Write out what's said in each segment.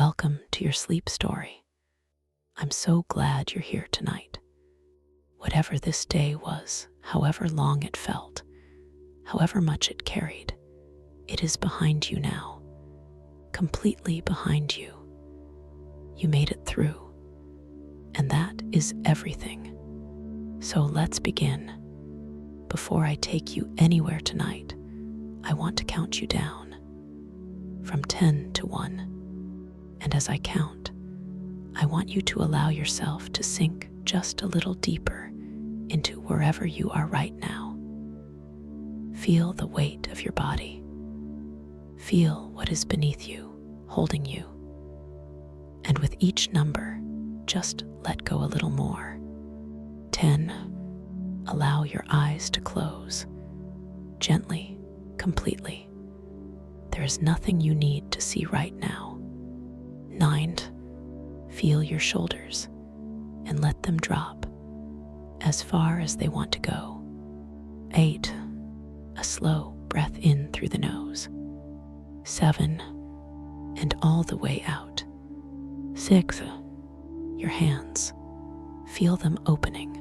Welcome to your sleep story. I'm so glad you're here tonight. Whatever this day was, however long it felt, however much it carried, it is behind you now, completely behind you. You made it through, and that is everything. So let's begin. Before I take you anywhere tonight, I want to count you down from 10 to 1. And as I count, I want you to allow yourself to sink just a little deeper into wherever you are right now. Feel the weight of your body. Feel what is beneath you, holding you. And with each number, just let go a little more. 10. Allow your eyes to close. Gently, completely. There is nothing you need to see right now. 9. Feel your shoulders and let them drop as far as they want to go. 8. A slow breath in through the nose. 7. And all the way out. 6. Your hands. Feel them opening.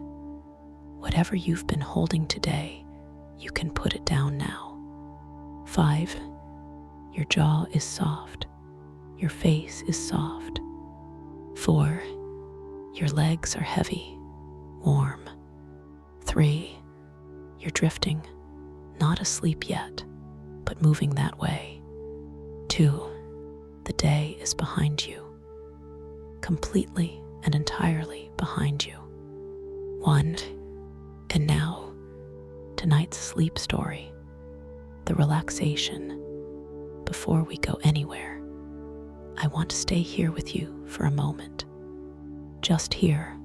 Whatever you've been holding today, you can put it down now. 5. Your jaw is soft. Your face is soft. 4. Your legs are heavy, warm. 3. You're drifting, not asleep yet, but moving that way. 2. The day is behind you, completely and entirely behind you. 1. And now, tonight's sleep story, the relaxation. Before we go anywhere, I want to stay here with you for a moment. Just here,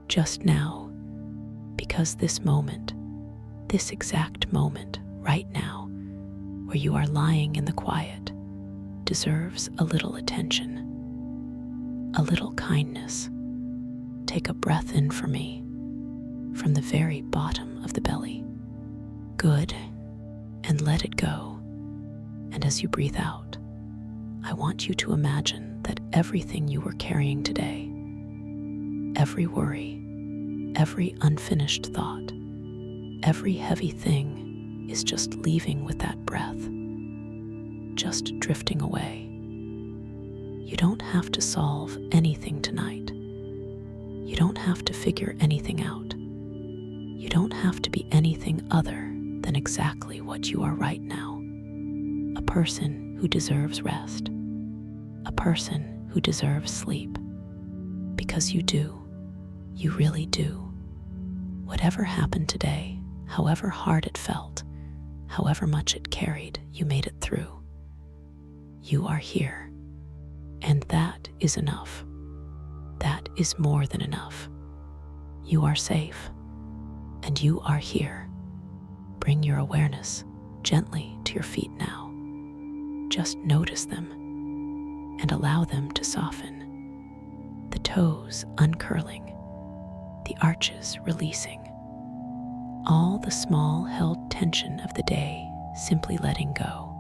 just now, because this moment, this exact moment right now, where you are lying in the quiet, deserves a little attention, a little kindness. Take a breath in for me, from the very bottom of the belly. Good, and let it go. And as you breathe out, I want you to imagine that everything you were carrying today, every worry, every unfinished thought, every heavy thing is just leaving with that breath, just drifting away. You don't have to solve anything tonight. You don't have to figure anything out. You don't have to be anything other than exactly what you are right now. A person who deserves rest, a person who deserves sleep, because you do, you really do. Whatever happened today, however hard it felt, however much it carried, you made it through. You are here, and that is enough. That is more than enough. You are safe, and you are here. Bring your awareness gently to your feet now. Just notice them and allow them to soften. The toes uncurling, the arches releasing. All the small held tension of the day simply letting go.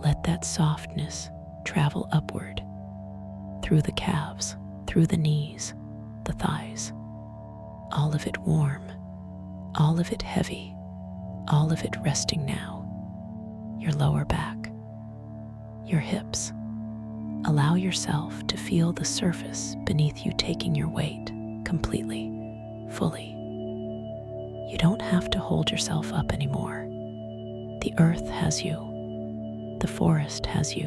Let that softness travel upward, through the calves, through the knees, the thighs. All of it warm, all of it heavy, all of it resting now. Your lower back, your hips. Allow yourself to feel the surface beneath you taking your weight completely, fully. You don't have to hold yourself up anymore. The earth has you. The forest has you.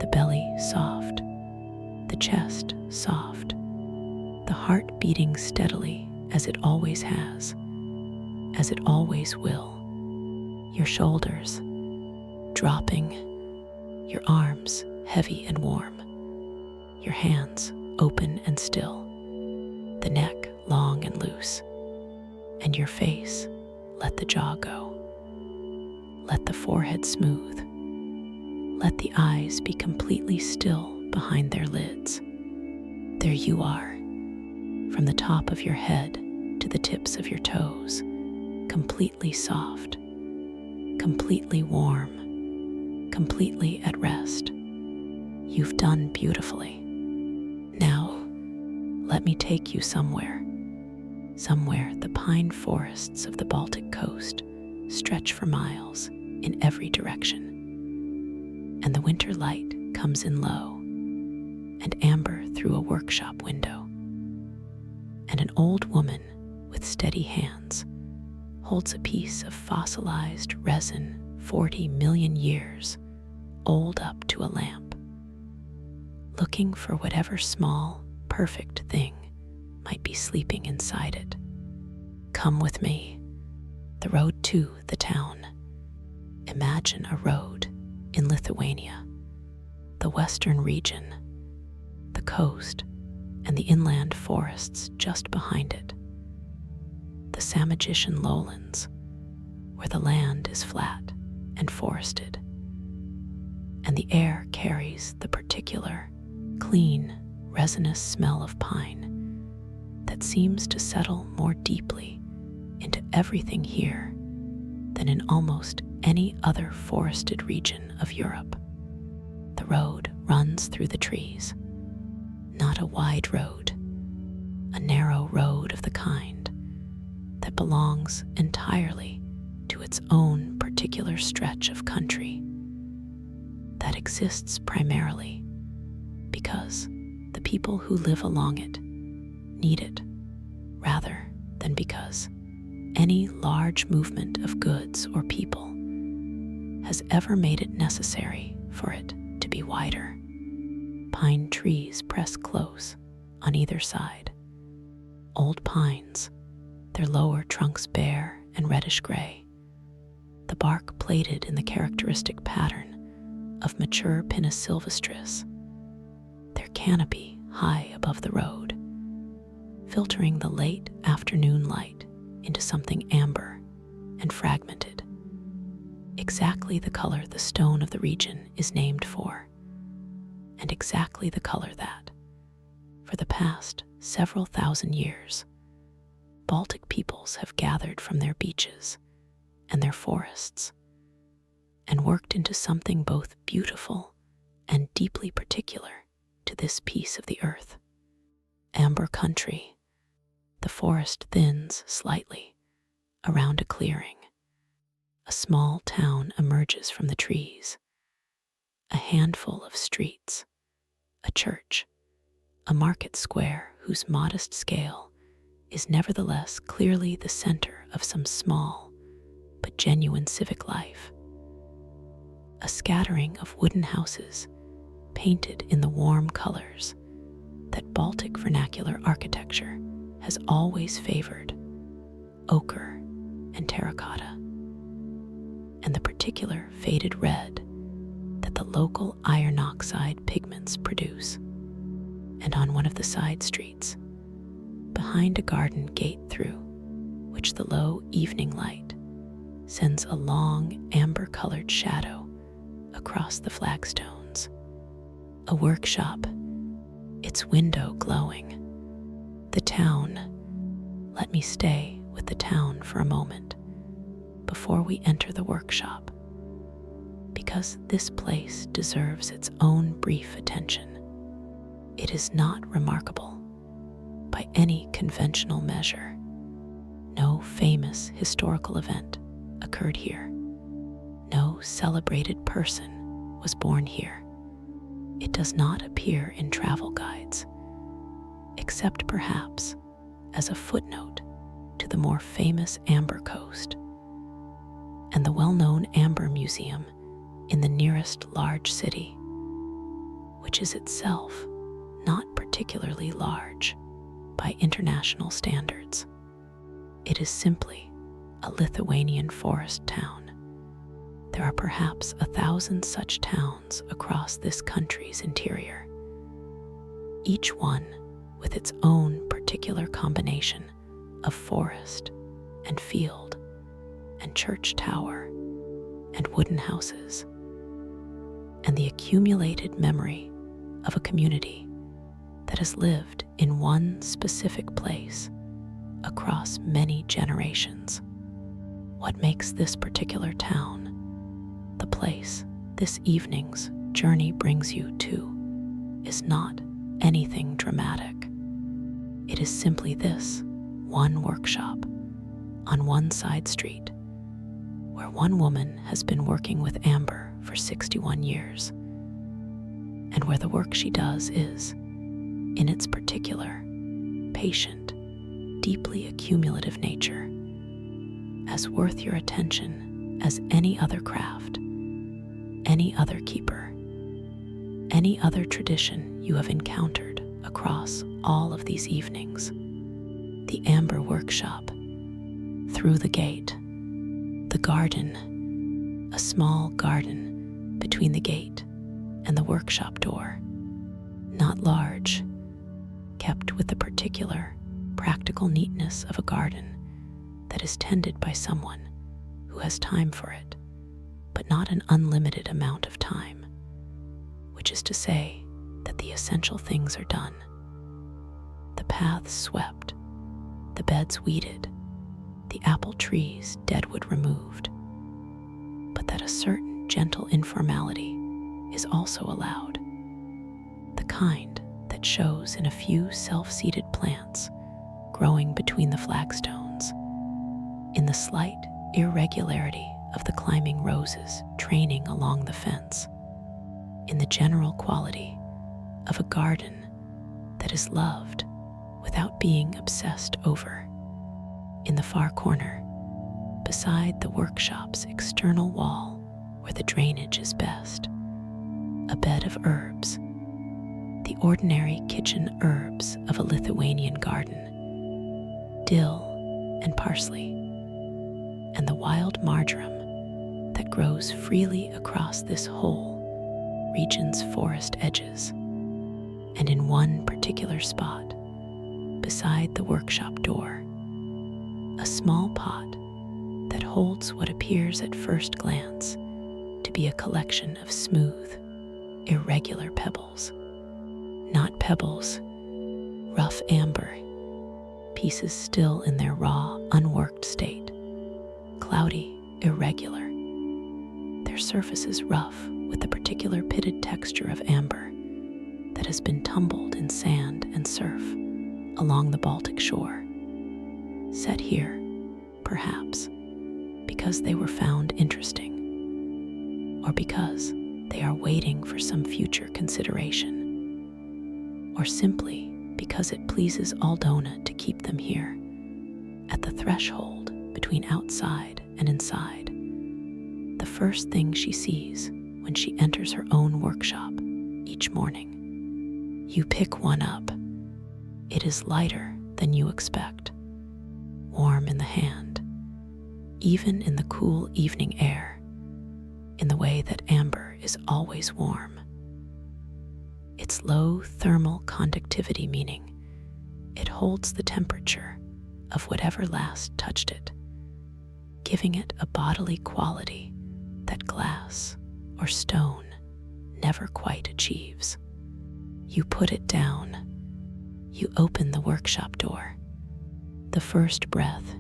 The belly soft. The chest soft. The heart beating steadily as it always has, as it always will. Your shoulders dropping, your arms heavy and warm, your hands open and still, the neck long and loose, and your face, let the jaw go. Let the forehead smooth. Let the eyes be completely still behind their lids. There you are, from the top of your head to the tips of your toes, completely soft, completely warm, completely at rest. You've done beautifully. Now, let me take you somewhere the pine forests of the Baltic coast stretch for miles in every direction, and the winter light comes in low and amber through a workshop window, and an old woman with steady hands holds a piece of fossilized resin 40 million years old up to a lamp, looking for whatever small, perfect thing might be sleeping inside it. Come with me. The road to the town. Imagine a road in Lithuania, the western region, the coast, and the inland forests just behind it. The Samogitian lowlands, where the land is flat and forested, and the air carries the particular, clean, resinous smell of pine that seems to settle more deeply into everything here than in almost any other forested region of Europe. The road runs through the trees, not a wide road, a narrow road of the kind that belongs entirely to its own particular stretch of country that exists primarily because the people who live along it need it, rather than because any large movement of goods or people has ever made it necessary for it to be wider. Pine trees press close on either side. Old pines, their lower trunks bare and reddish gray, the bark plaited in the characteristic pattern of mature Pinus sylvestris, their canopy high above the road, filtering the late afternoon light into something amber and fragmented, exactly the color the stone of the region is named for, and exactly the color that, for the past several thousand years, Baltic peoples have gathered from their beaches and their forests and worked into something both beautiful and deeply particular to this piece of the earth. Amber country. The forest thins slightly around a clearing. A small town emerges from the trees. A handful of streets, a church, a market square whose modest scale is nevertheless clearly the center of some small but genuine civic life. A scattering of wooden houses painted in the warm colors that Baltic vernacular architecture has always favored, ochre and terracotta, and the particular faded red that the local iron oxide pigments produce. And on one of the side streets, behind a garden gate through which the low evening light sends a long amber-colored shadow across the flagstones, a workshop, its window glowing. The town. Let me stay with the town for a moment before we enter the workshop, because this place deserves its own brief attention. It is not remarkable by any conventional measure. No famous historical event occurred here. No celebrated person was born here. It does not appear in travel guides, except perhaps as a footnote to the more famous Amber Coast and the well-known Amber Museum in the nearest large city, which is itself not particularly large by international standards. It is simply a Lithuanian forest town. There are perhaps 1,000 such towns across this country's interior, each one with its own particular combination of forest and field and church tower and wooden houses, and the accumulated memory of a community that has lived in one specific place across many generations. What makes this particular town the place this evening's journey brings you to is not anything dramatic. It is simply this one workshop on one side street where one woman has been working with amber for 61 years, and where the work she does is, in its particular, patient, deeply accumulative nature, as worth your attention as any other craft, any other keeper, any other tradition you have encountered across all of these evenings. The amber workshop, through the gate, the garden, a small garden between the gate and the workshop door, not large, kept with the particular, practical neatness of a garden that is tended by someone who has time for it, but not an unlimited amount of time, which is to say that the essential things are done. The paths swept, the beds weeded, the apple trees deadwood removed, but that a certain gentle informality is also allowed, the kind that shows in a few self-seeded plants growing between the flagstones, in the slight irregularity of the climbing roses training along the fence, in the general quality of a garden that is loved without being obsessed over. In the far corner, beside the workshop's external wall where the drainage is best, a bed of herbs, the ordinary kitchen herbs of a Lithuanian garden, dill and parsley, and the wild marjoram that grows freely across this whole region's forest edges, and in one particular spot, beside the workshop door, a small pot that holds what appears at first glance to be a collection of smooth, irregular pebbles. Not pebbles, rough amber, pieces still in their raw, unworked state, cloudy, irregular, their surfaces rough with the particular pitted texture of amber that has been tumbled in sand and surf along the Baltic shore. Set here, perhaps, because they were found interesting, or because they are waiting for some future consideration, or simply because it pleases Aldona to keep them here, at the threshold between outside and inside, the first thing she sees when she enters her own workshop each morning. You pick one up. It is lighter than you expect, warm in the hand, even in the cool evening air, in the way that amber is always warm. Its low thermal conductivity, meaning it holds the temperature of whatever last touched it, giving it a bodily quality that glass or stone never quite achieves. You put it down. You open the workshop door. The first breath,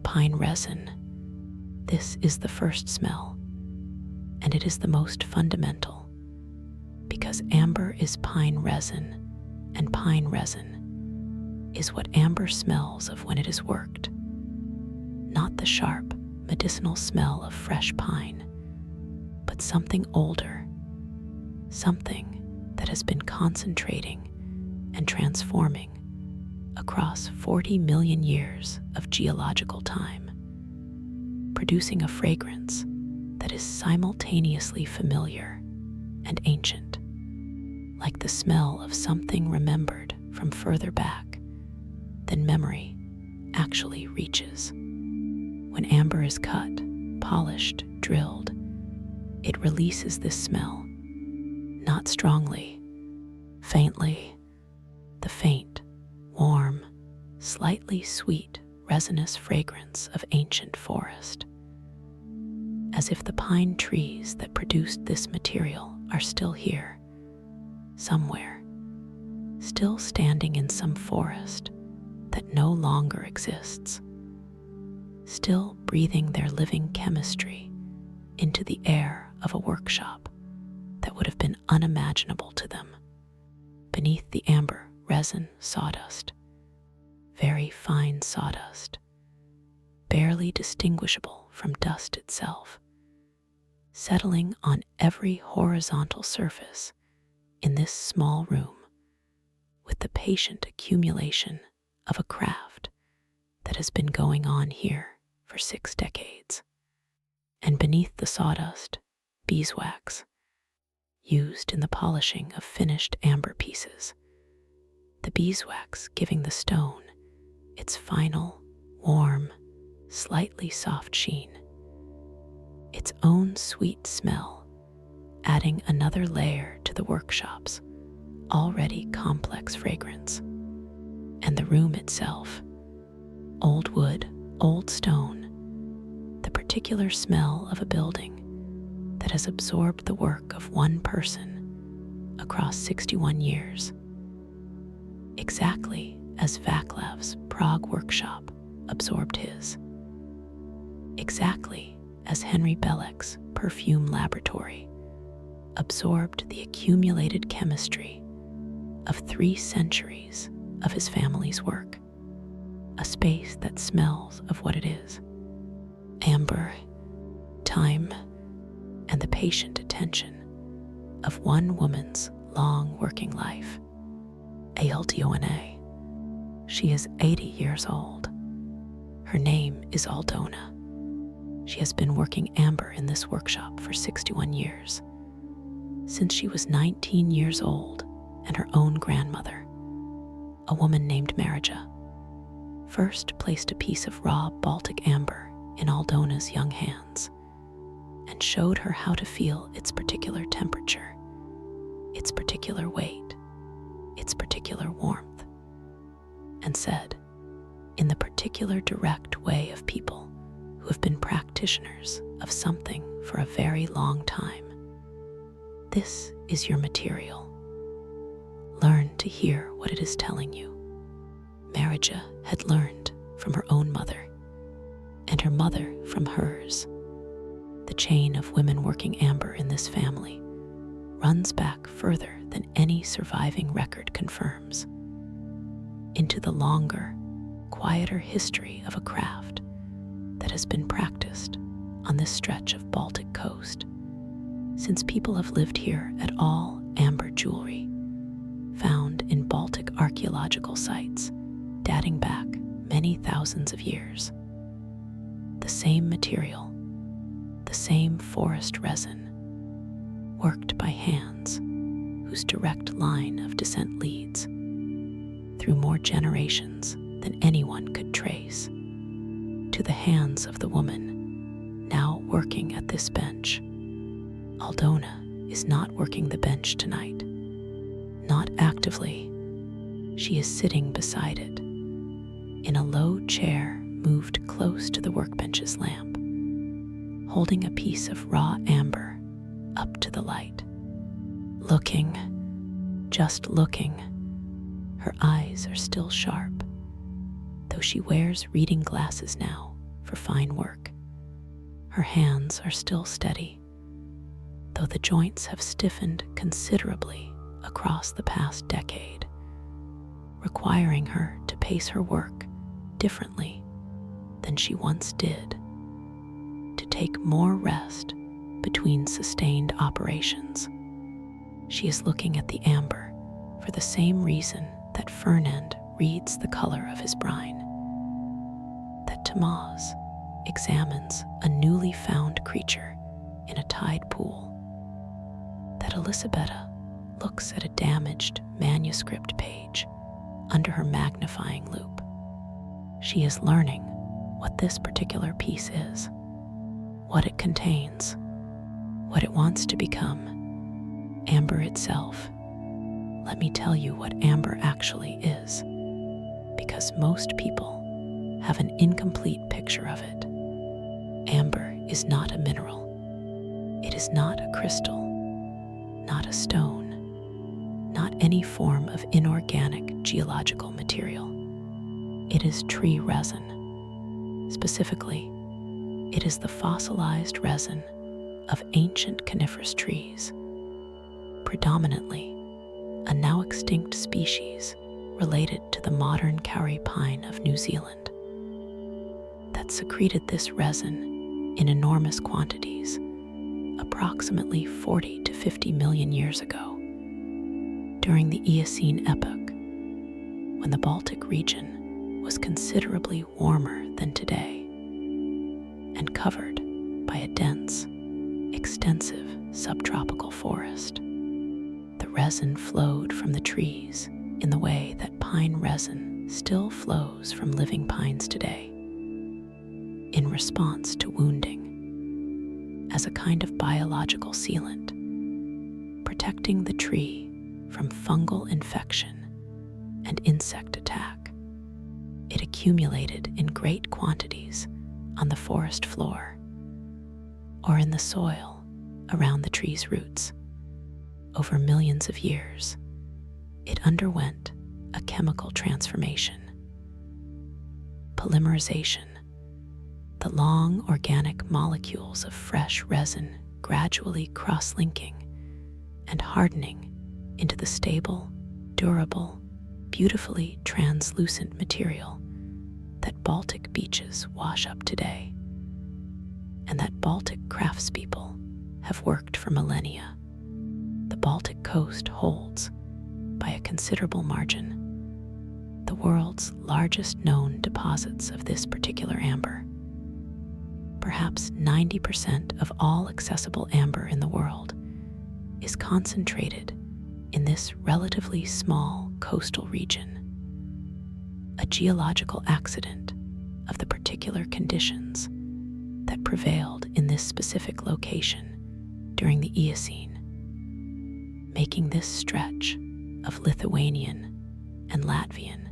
pine resin. This is the first smell, and it is the most fundamental, because amber is pine resin, and pine resin is what amber smells of when it is worked. Not the sharp, medicinal smell of fresh pine, but something older, something that has been concentrating and transforming across 40 million years of geological time, producing a fragrance that is simultaneously familiar and ancient, like the smell of something remembered from further back than memory actually reaches. When amber is cut, polished, drilled, it releases this smell, not strongly, faintly, the faint, warm, slightly sweet, resinous fragrance of ancient forest, as if the pine trees that produced this material are still here, somewhere, still standing in some forest that no longer exists, still breathing their living chemistry into the air of a workshop that would have been unimaginable to them beneath the amber resin sawdust, very fine sawdust, barely distinguishable from dust itself, settling on every horizontal surface in this small room with the patient accumulation of a craft that has been going on here for 6 decades. And beneath the sawdust, beeswax, used in the polishing of finished amber pieces, the beeswax giving the stone its final, warm, slightly soft sheen, its own sweet smell, adding another layer to the workshop's already complex fragrance. And the room itself, old wood, old stone, the particular smell of a building that has absorbed the work of one person across 61 years, exactly as Vaclav's Prague workshop absorbed his, exactly as Henry Belek's perfume laboratory absorbed the accumulated chemistry of 3 centuries of his family's work, a space that smells of what it is: amber, time, and the patient attention of one woman's long working life. Lithuania. She is 80 years old. Her name is Aldona. She has been working amber in this workshop for 61 years, since she was 19 years old, and her own grandmother, a woman named Marija, first placed a piece of raw Baltic amber in Aldona's young hands and showed her how to feel its particular temperature, its particular weight, its particular warmth, and said, in the particular direct way of people who have been practitioners of something for a very long time, "This is your material. Learn to hear what it is telling you." Marija had learned from her own mother, and her mother from hers. The chain of women working amber in this family runs back further than any surviving record confirms, into the longer, quieter history of a craft that has been practiced on this stretch of Baltic coast since people have lived here at all. Amber jewelry found in Baltic archaeological sites dating back many thousands of years. The same material, the same forest resin, worked by hands whose direct line of descent leads through more generations than anyone could trace to the hands of the woman now working at this bench. Aldona is not working the bench tonight, not actively. She is sitting beside it, in a low chair moved close to the workbench's lamp, holding a piece of raw amber up to the light. Looking, just looking. Her eyes are still sharp, though she wears reading glasses now for fine work. Her hands are still steady, though the joints have stiffened considerably across the past decade, requiring her to pace her work differently than she once did, to take more rest between sustained operations. She is looking at the amber for the same reason that Fernand reads the color of his brine, that Tamaz examines a newly found creature in a tide pool, that Elisabetta looks at a damaged manuscript page under her magnifying loupe. She is learning what this particular piece is, what it contains, what it wants to become. Amber itself. Let me tell you what amber actually is, because most people have an incomplete picture of it. Amber is not a mineral. It is not a crystal, not a stone, not any form of inorganic geological material. It is tree resin. Specifically, it is the fossilized resin of ancient coniferous trees, predominantly a now extinct species related to the modern Kauri pine of New Zealand that secreted this resin in enormous quantities approximately 40 to 50 million years ago, during the Eocene epoch, when the Baltic region was considerably warmer than today and covered by a dense, extensive subtropical forest. The resin flowed from the trees in the way that pine resin still flows from living pines today, in response to wounding, as a kind of biological sealant, protecting the tree from fungal infection and insect attack. It accumulated in great quantities on the forest floor or in the soil around the tree's roots. Over millions of years, it underwent a chemical transformation. Polymerization, the long organic molecules of fresh resin gradually cross-linking and hardening into the stable, durable, beautifully translucent material that Baltic beaches wash up today, and that Baltic craftspeople have worked for millennia. The Baltic coast holds, by a considerable margin, the world's largest known deposits of this particular amber. Perhaps 90% of all accessible amber in the world is concentrated in this relatively small coastal region. A geological accident of the particular conditions that prevailed in this specific location during the Eocene, making this stretch of Lithuanian and Latvian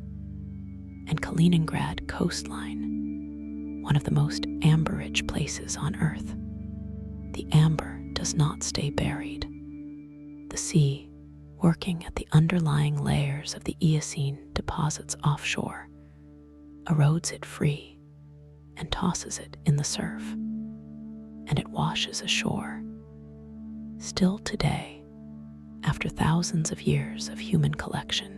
and Kaliningrad coastline one of the most amber-rich places on Earth. The amber does not stay buried. The sea, working at the underlying layers of the Eocene deposits offshore, erodes it free and tosses it in the surf, and it washes ashore. Still today, after thousands of years of human collection,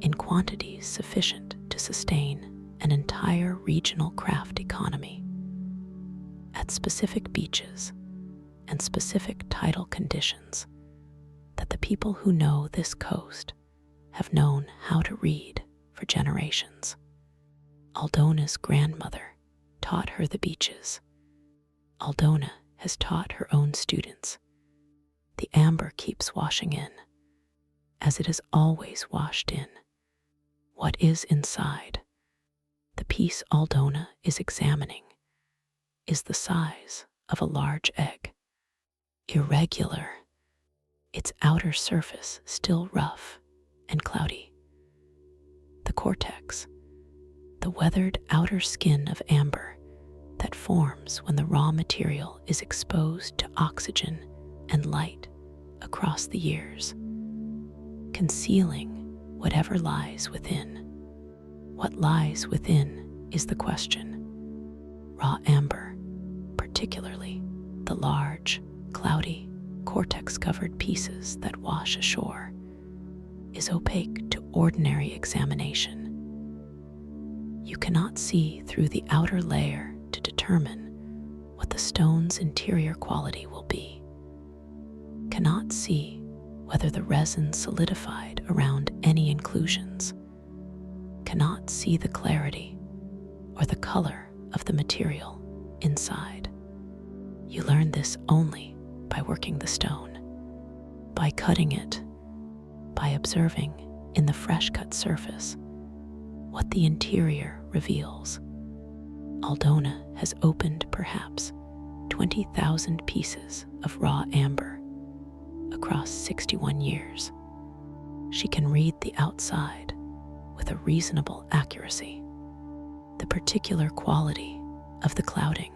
in quantities sufficient to sustain an entire regional craft economy, at specific beaches and specific tidal conditions that the people who know this coast have known how to read for generations. Aldona's grandmother taught her the beaches. Aldona has taught her own students. The amber keeps washing in, as it has always washed in. What is inside? The piece Aldona is examining is the size of a large egg. Irregular, its outer surface still rough and cloudy. The cortex, the weathered outer skin of amber that forms when the raw material is exposed to oxygen and light across the years, concealing whatever lies within. What lies within is the question. Raw amber, particularly the large, cloudy, cortex-covered pieces that wash ashore, is opaque to ordinary examination. You cannot see through the outer layer to determine what the stone's interior quality will be. Cannot see whether the resin solidified around any inclusions. Cannot see the clarity or the color of the material inside. You learn this only by working the stone, by cutting it, by observing in the fresh-cut surface what the interior reveals. Aldona has opened perhaps 20,000 pieces of raw amber across 61 years. She can read the outside with a reasonable accuracy, the particular quality of the clouding,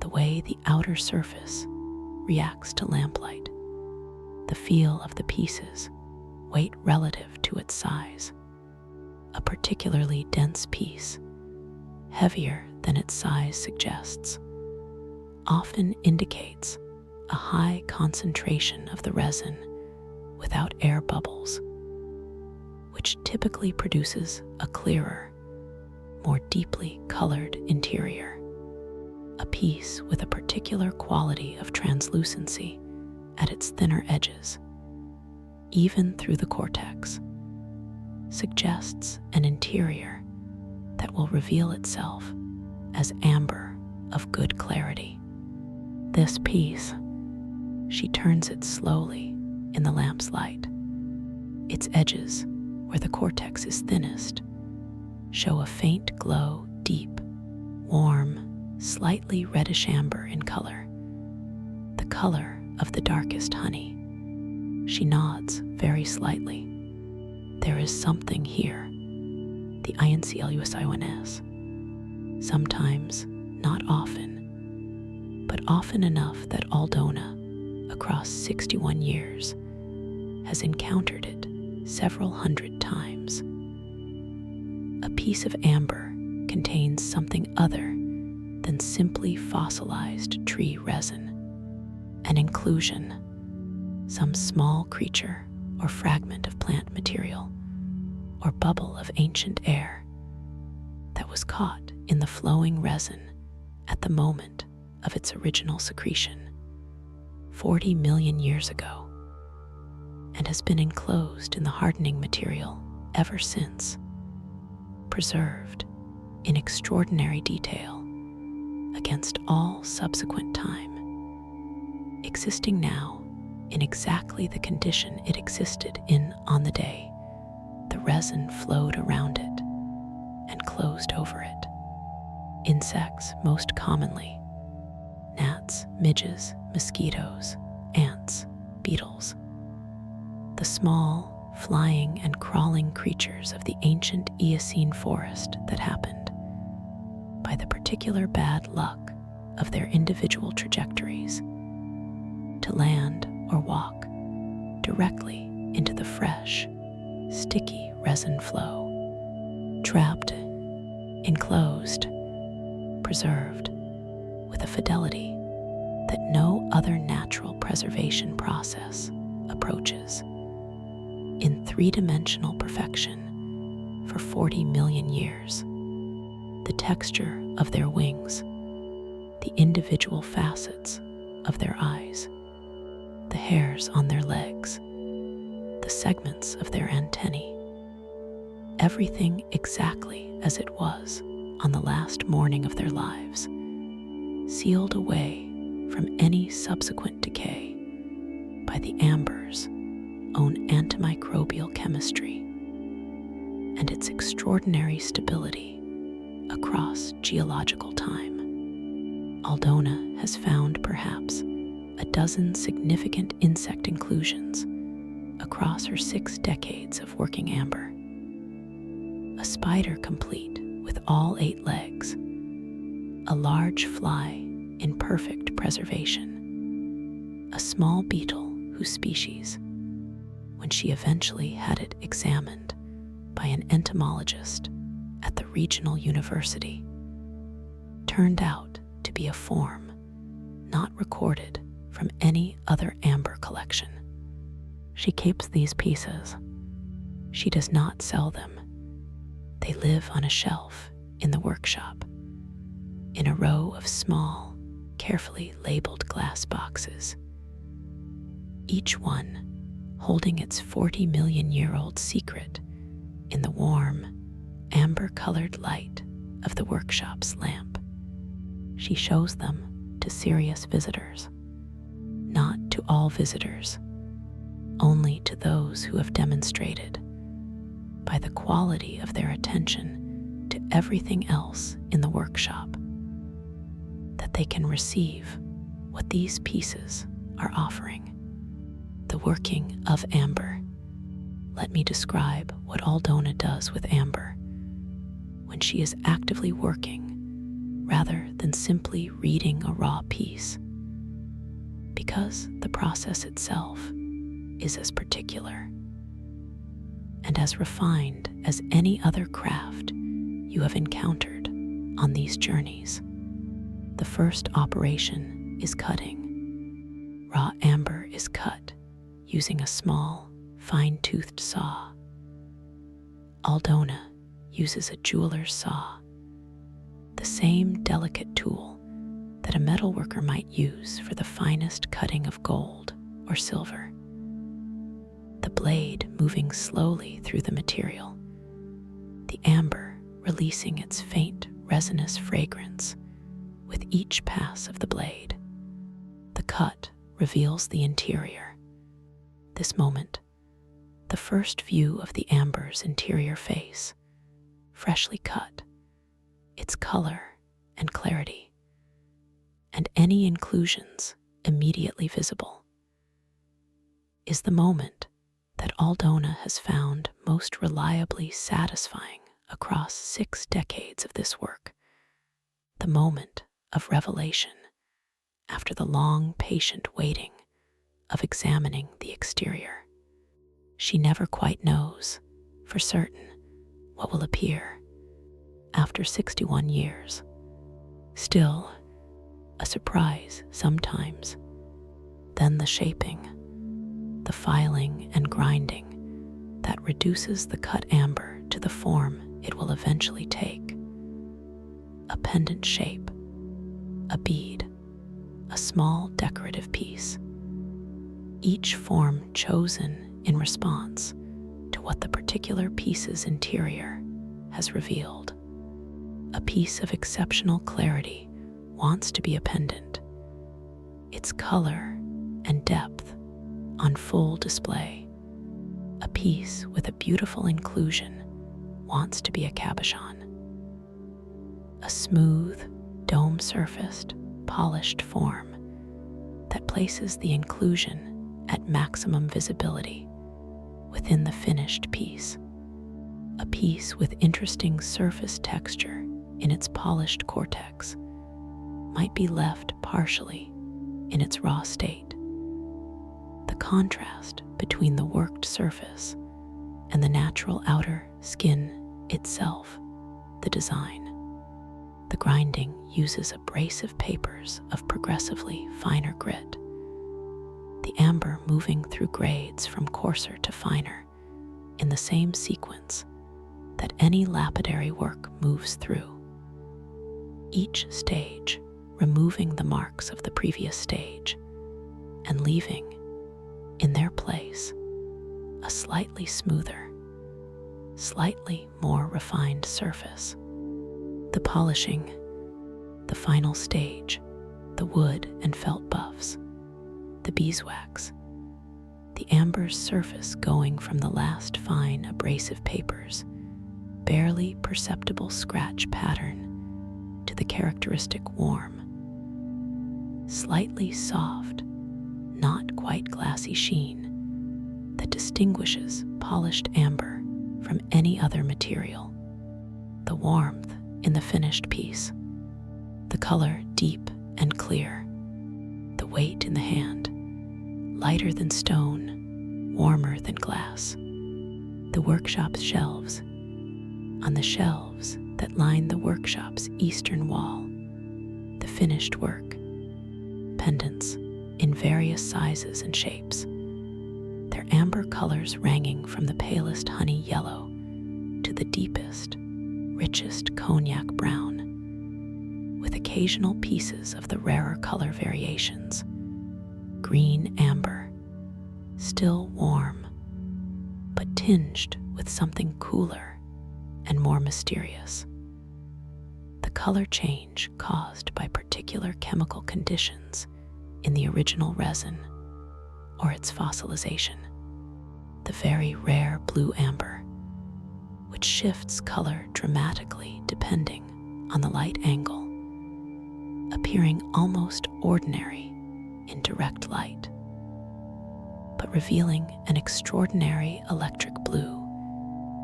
the way the outer surface reacts to lamplight, the feel of the pieces, weight relative to its size. A particularly dense piece, heavier than its size suggests, often indicates a high concentration of the resin without air bubbles, which typically produces a clearer, more deeply colored interior, a piece with a particular quality of translucency at its thinner edges, even through the cortex, suggests an interior that will reveal itself as amber of good clarity. This piece, she turns it slowly in the lamp's light. Its edges, where the cortex is thinnest, show a faint glow, deep, warm, slightly reddish amber in color, the color of the darkest honey. She nods very slightly. There is something here, the INCLUSIONS. Sometimes, not often, but often enough that Aldona, across 61 years, has encountered it several hundred times. A piece of amber contains something other than simply fossilized tree resin, an inclusion, some small creature or fragment of plant material, or bubble of ancient air that was caught in the flowing resin at the moment of its original secretion, 40 million years ago, and has been enclosed in the hardening material ever since, preserved in extraordinary detail against all subsequent time, existing now in exactly the condition it existed in on the day the resin flowed around it and closed over it. Insects most commonly, gnats, midges, mosquitoes, ants, beetles, the small, flying and crawling creatures of the ancient Eocene forest that happened, by the particular bad luck of their individual trajectories, to land or walk directly into the fresh, sticky resin flow, trapped, enclosed, preserved with a fidelity that no other natural preservation process approaches, in three-dimensional perfection for 40 million years. The texture of their wings, the individual facets of their eyes, the hairs on their legs, the segments of their antennae, everything exactly as it was on the last morning of their lives, sealed away from any subsequent decay by the amber's own antimicrobial chemistry and its extraordinary stability across geological time. Aldona has found perhaps a dozen significant insect inclusions across her 6 decades of working amber. A spider complete with all 8 legs, a large fly in perfect preservation, a small beetle whose species, when she eventually had it examined by an entomologist at the regional university, turned out to be a form not recorded from any other amber collection. She keeps these pieces. She does not sell them. They live on a shelf in the workshop, in a row of small, carefully labeled glass boxes, each one holding its 40 million year old secret in the warm, amber-colored light of the workshop's lamp. She shows them to serious visitors, not to all visitors, only to those who have demonstrated, by the quality of their attention to everything else in the workshop, that they can receive what these pieces are offering. The working of amber. Let me describe what Aldona does with amber when she is actively working rather than simply reading a raw piece, because the process itself is as particular and as refined as any other craft you have encountered on these journeys. The first operation is cutting. Raw amber is cut using a small, fine-toothed saw. Aldona uses a jeweler's saw, the same delicate tool that a metalworker might use for the finest cutting of gold or silver. The blade moving slowly through the material, the amber releasing its faint resinous fragrance with each pass of the blade. The cut reveals the interior. This moment, the first view of the amber's interior face, freshly cut, its color and clarity, and any inclusions immediately visible, is the moment that Aldona has found most reliably satisfying across 6 decades of this work, the moment of revelation after the long, patient waiting of examining the exterior. She never quite knows for certain what will appear after 61 years. Still, a surprise sometimes, then the shaping, the filing and grinding that reduces the cut amber to the form it will eventually take. A pendant shape, a bead, a small decorative piece, each form chosen in response to what the particular piece's interior has revealed. A piece of exceptional clarity wants to be a pendant, its color and depth on full display. A piece with a beautiful inclusion wants to be a cabochon. A smooth, dome-surfaced, polished form that places the inclusion at maximum visibility within the finished piece. A piece with interesting surface texture in its polished cortex might be left partially in its raw state. The contrast between the worked surface and the natural outer skin itself, the design. The grinding uses abrasive papers of progressively finer grit, the amber moving through grades from coarser to finer in the same sequence that any lapidary work moves through. Each stage removing the marks of the previous stage and leaving in their place a slightly smoother, slightly more refined surface. The polishing, the final stage, the wood and felt buffs, the beeswax, the amber's surface going from the last fine abrasive papers, barely perceptible scratch pattern, to the characteristic warm, slightly soft, not quite glassy sheen that distinguishes polished amber from any other material. The warmth in the finished piece, the color deep and clear, the weight in the hand, lighter than stone, warmer than glass. The workshop's shelves, on the shelves that line the workshop's eastern wall, the finished work, pendants in various sizes and shapes, their amber colors ranging from the palest honey yellow to the deepest, richest cognac brown, with occasional pieces of the rarer color variations. Green amber, still warm, but tinged with something cooler and more mysterious. The color change caused by particular chemical conditions in the original resin or its fossilization. The very rare blue amber, which shifts color dramatically depending on the light angle, appearing almost ordinary in direct light, but revealing an extraordinary electric blue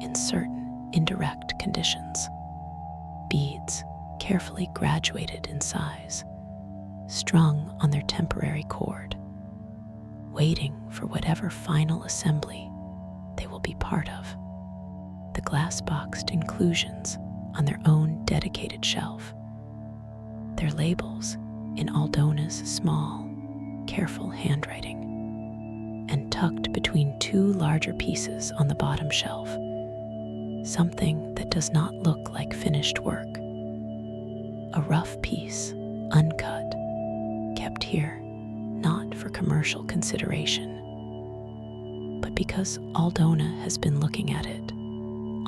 in certain indirect conditions. Beads carefully graduated in size, strung on their temporary cord, waiting for whatever final assembly they will be part of. The glass-boxed inclusions on their own dedicated shelf, their labels in Aldona's small, careful handwriting, and tucked between two larger pieces on the bottom shelf, something that does not look like finished work. A rough piece, uncut, kept here, not for commercial consideration, but because Aldona has been looking at it,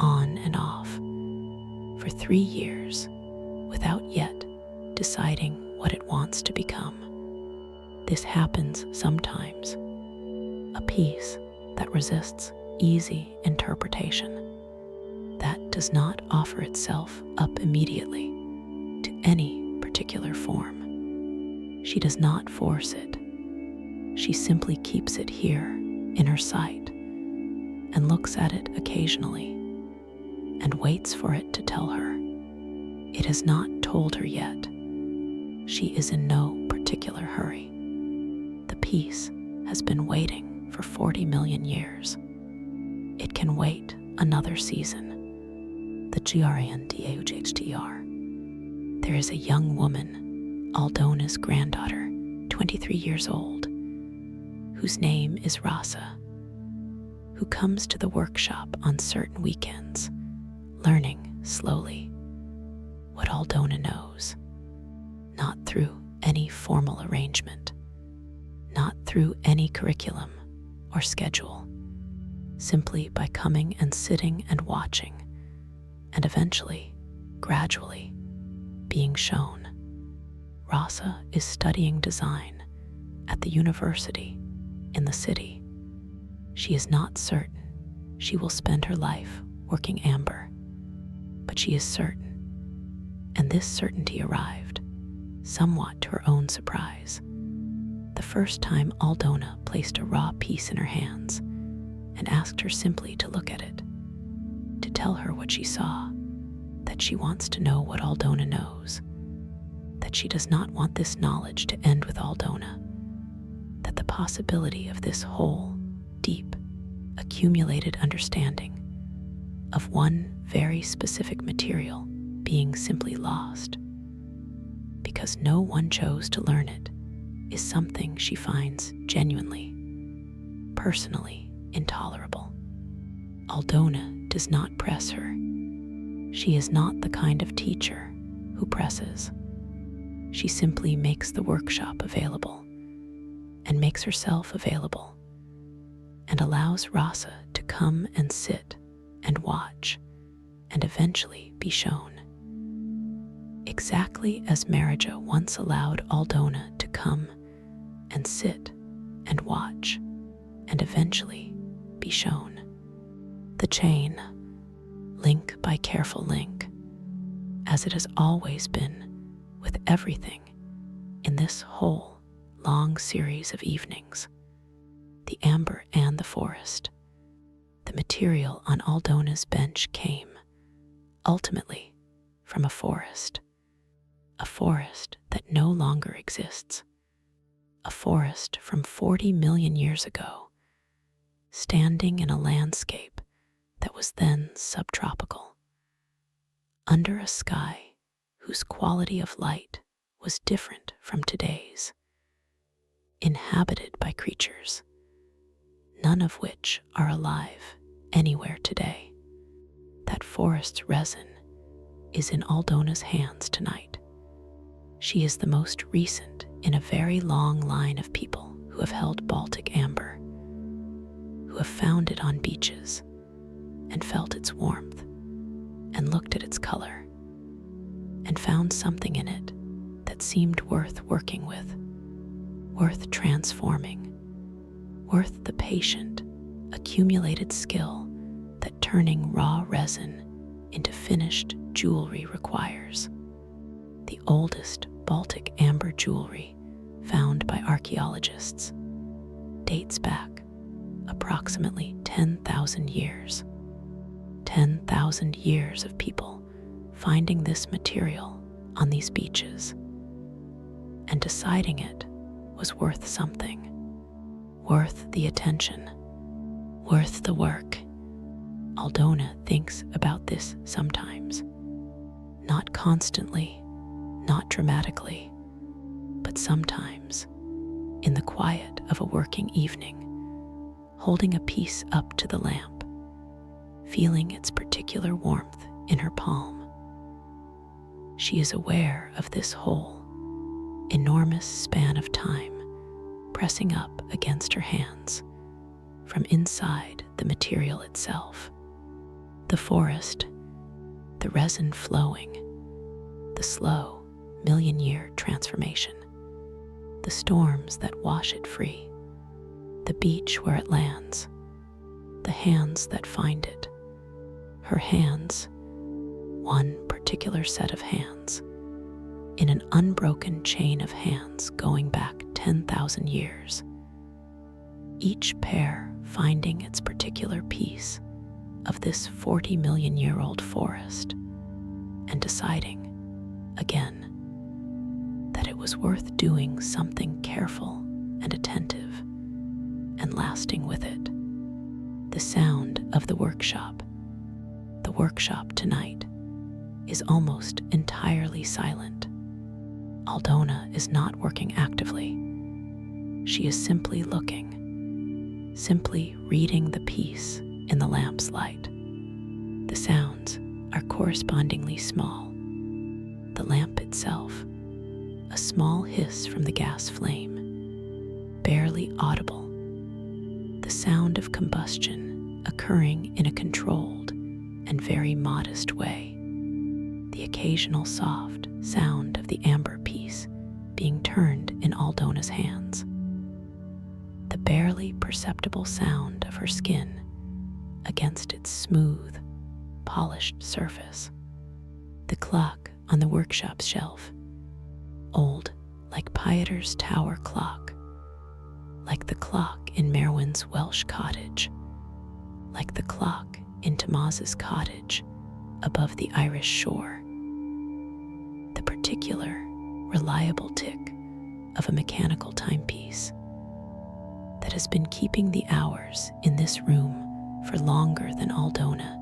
on and off, for 3 years, without yet deciding what it wants to become. This happens sometimes. A piece that resists easy interpretation, that does not offer itself up immediately to any particular form. She does not force it. She simply keeps it here in her sight and looks at it occasionally and waits for it to tell her. It has not told her yet. She is in no particular hurry. The piece has been waiting for 40 million years. It can wait another season. The GRANDAUHTR. There is a young woman, Aldona's granddaughter, 23 years old, whose name is Rasa, who comes to the workshop on certain weekends, learning slowly what Aldona knows, not through any formal arrangement, not through any curriculum or schedule, simply by coming and sitting and watching, and eventually, gradually, being shown. Rasa is studying design at the university in the city. She is not certain she will spend her life working amber, but she is certain, and this certainty arrived, somewhat to her own surprise, the first time Aldona placed a raw piece in her hands and asked her simply to look at it, to tell her what she saw, that she wants to know what Aldona knows, that she does not want this knowledge to end with Aldona, that the possibility of this whole, deep, accumulated understanding of one very specific material being simply lost, because no one chose to learn it, is something she finds genuinely, personally intolerable. Aldona does not press her. She is not the kind of teacher who presses. She simply makes the workshop available and makes herself available and allows Rasa to come and sit and watch and eventually be shown. Exactly as Marija once allowed Aldona to come and sit and watch and eventually be shown. The chain, link by careful link, as it has always been with everything in this whole long series of evenings. The amber and the forest, the material on Aldona's bench came, ultimately, from a forest that no longer exists, a forest from 40 million years ago, standing in a landscape that was then subtropical, under a sky whose quality of light was different from today's, inhabited by creatures, none of which are alive anywhere today. That forest's resin is in Aldona's hands tonight. She is the most recent in a very long line of people who have held Baltic amber, who have found it on beaches and felt its warmth and looked at its color and found something in it that seemed worth working with, worth transforming, worth the patient, accumulated skill that turning raw resin into finished jewelry requires. The oldest Baltic amber jewelry found by archaeologists dates back approximately 10,000 years. 10,000 years of people finding this material on these beaches and deciding it was worth something, worth the attention, worth the work. Aldona thinks about this sometimes, not constantly, not dramatically, but sometimes, in the quiet of a working evening, holding a piece up to the lamp, feeling its particular warmth in her palm. She is aware of this whole, enormous span of time pressing up against her hands from inside the material itself. The forest, the resin flowing, the slow, million-year transformation, the storms that wash it free, the beach where it lands, the hands that find it, her hands, one particular set of hands, in an unbroken chain of hands going back 10,000 years, each pair finding its particular piece of this 40 million-year-old forest and deciding, again, that it was worth doing something careful and attentive and lasting with it. The sound of the workshop tonight, is almost entirely silent. Aldona is not working actively. She is simply looking, simply reading the piece in the lamp's light. The sounds are correspondingly small. The lamp itself, a small hiss from the gas flame, barely audible. The sound of combustion occurring in a controlled and very modest way. The occasional soft sound of the amber piece being turned in Aldona's hands. The barely perceptible sound of her skin against its smooth, polished surface. The clock on the workshop shelf, old like Pieter's tower clock, like the clock in Merwin's Welsh cottage, like the clock in Tomaz's cottage above the Irish shore. The particular, reliable tick of a mechanical timepiece that has been keeping the hours in this room for longer than Aldona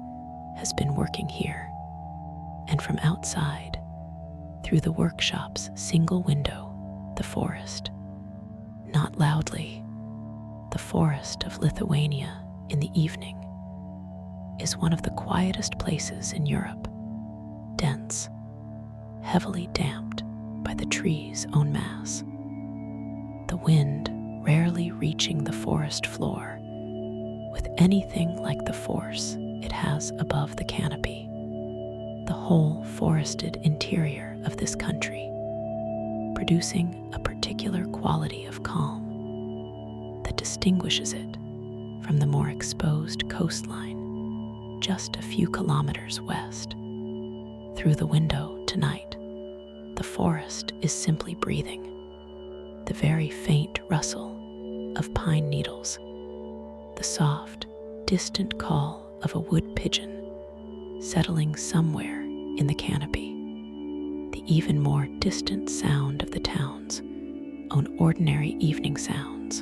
has been working here. And from outside, through the workshop's single window, the forest, not loudly, the forest of Lithuania in the evening, is one of the quietest places in Europe, dense, heavily damped by the tree's own mass. The wind rarely reaching the forest floor with anything like the force it has above the canopy. The whole forested interior of this country, producing a particular quality of calm that distinguishes it from the more exposed coastline just a few kilometers west. Through the window tonight, the forest is simply breathing, the very faint rustle of pine needles, the soft, distant call of a wood pigeon settling somewhere in the canopy, the even more distant sound of the town's own ordinary evening sounds,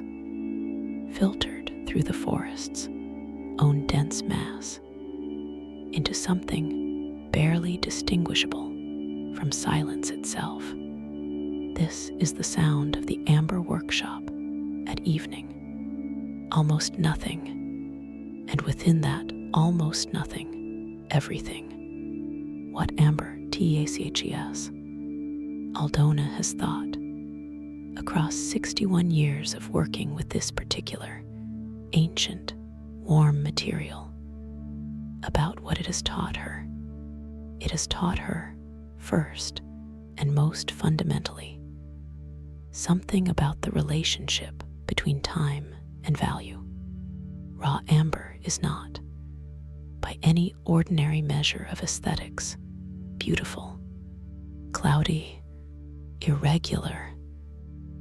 filtered through the forest's own dense mass into something barely distinguishable from silence itself. This is the sound of the amber workshop at evening. Almost nothing, and within that almost nothing, everything. What amber TACHES? Aldona has thought, across 61 years of working with this particular, ancient, warm material, about what it has taught her. It has taught her, first and most fundamentally, something about the relationship between time and value. Raw amber is not, by any ordinary measure of aesthetics, beautiful, cloudy, irregular,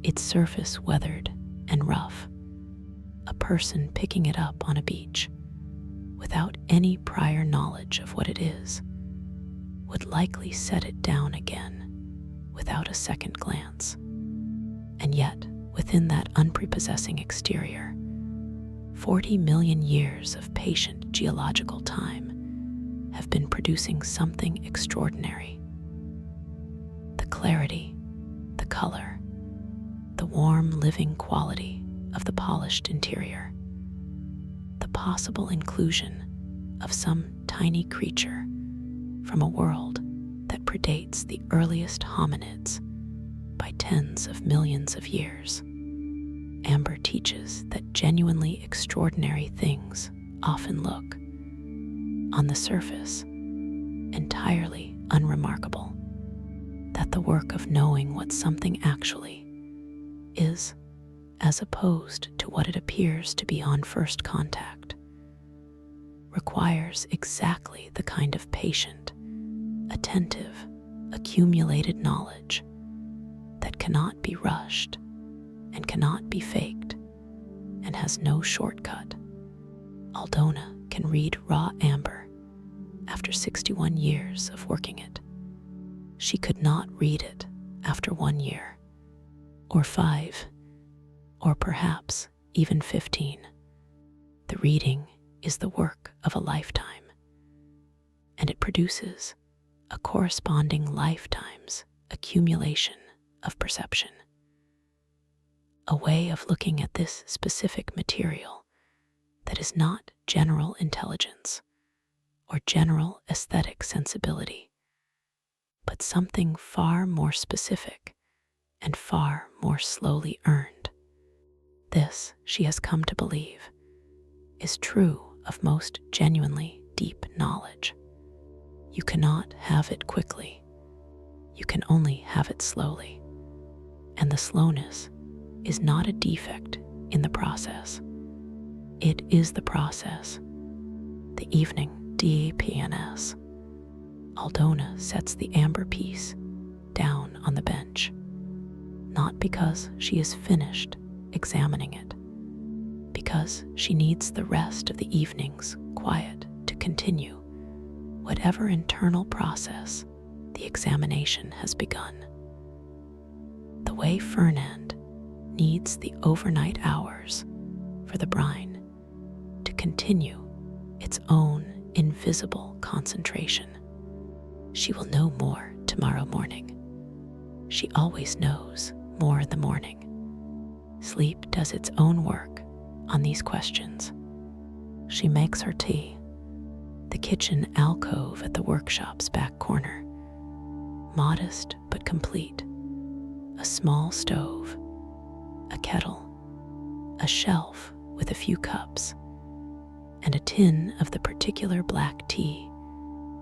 its surface weathered and rough. A person picking it up on a beach without any prior knowledge of what it is would likely set it down again without a second glance. And yet, within that unprepossessing exterior, 40 million years of patient geological time have been producing something extraordinary. The clarity, the color, the warm living quality of the polished interior, possible inclusion of some tiny creature from a world that predates the earliest hominids by tens of millions of years. Amber teaches that genuinely extraordinary things often look, on the surface, entirely unremarkable, that the work of knowing what something actually is, as opposed to what it appears to be on first contact, requires exactly the kind of patient, attentive, accumulated knowledge that cannot be rushed and cannot be faked and has no shortcut. Aldona can read raw amber after 61 years of working it. She could not read it after 1 year, or 5, or perhaps even 15. The reading is the work of a lifetime, and it produces a corresponding lifetime's accumulation of perception. A way of looking at this specific material that is not general intelligence or general aesthetic sensibility, but something far more specific and far more slowly earned. This, she has come to believe, is true of most genuinely deep knowledge. You cannot have it quickly. You can only have it slowly. And the slowness is not a defect in the process. It is the process. The evening DAPNS. Aldona sets the amber piece down on the bench, not because she is finished examining it, because she needs the rest of the evening's quiet to continue whatever internal process the examination has begun. The way Fernand needs the overnight hours for the brine to continue its own invisible concentration. She will know more tomorrow morning. She always knows more in the morning. Sleep does its own work on these questions. She makes her tea. The kitchen alcove at the workshop's back corner, modest but complete. A small stove, a kettle, a shelf with a few cups, and a tin of the particular black tea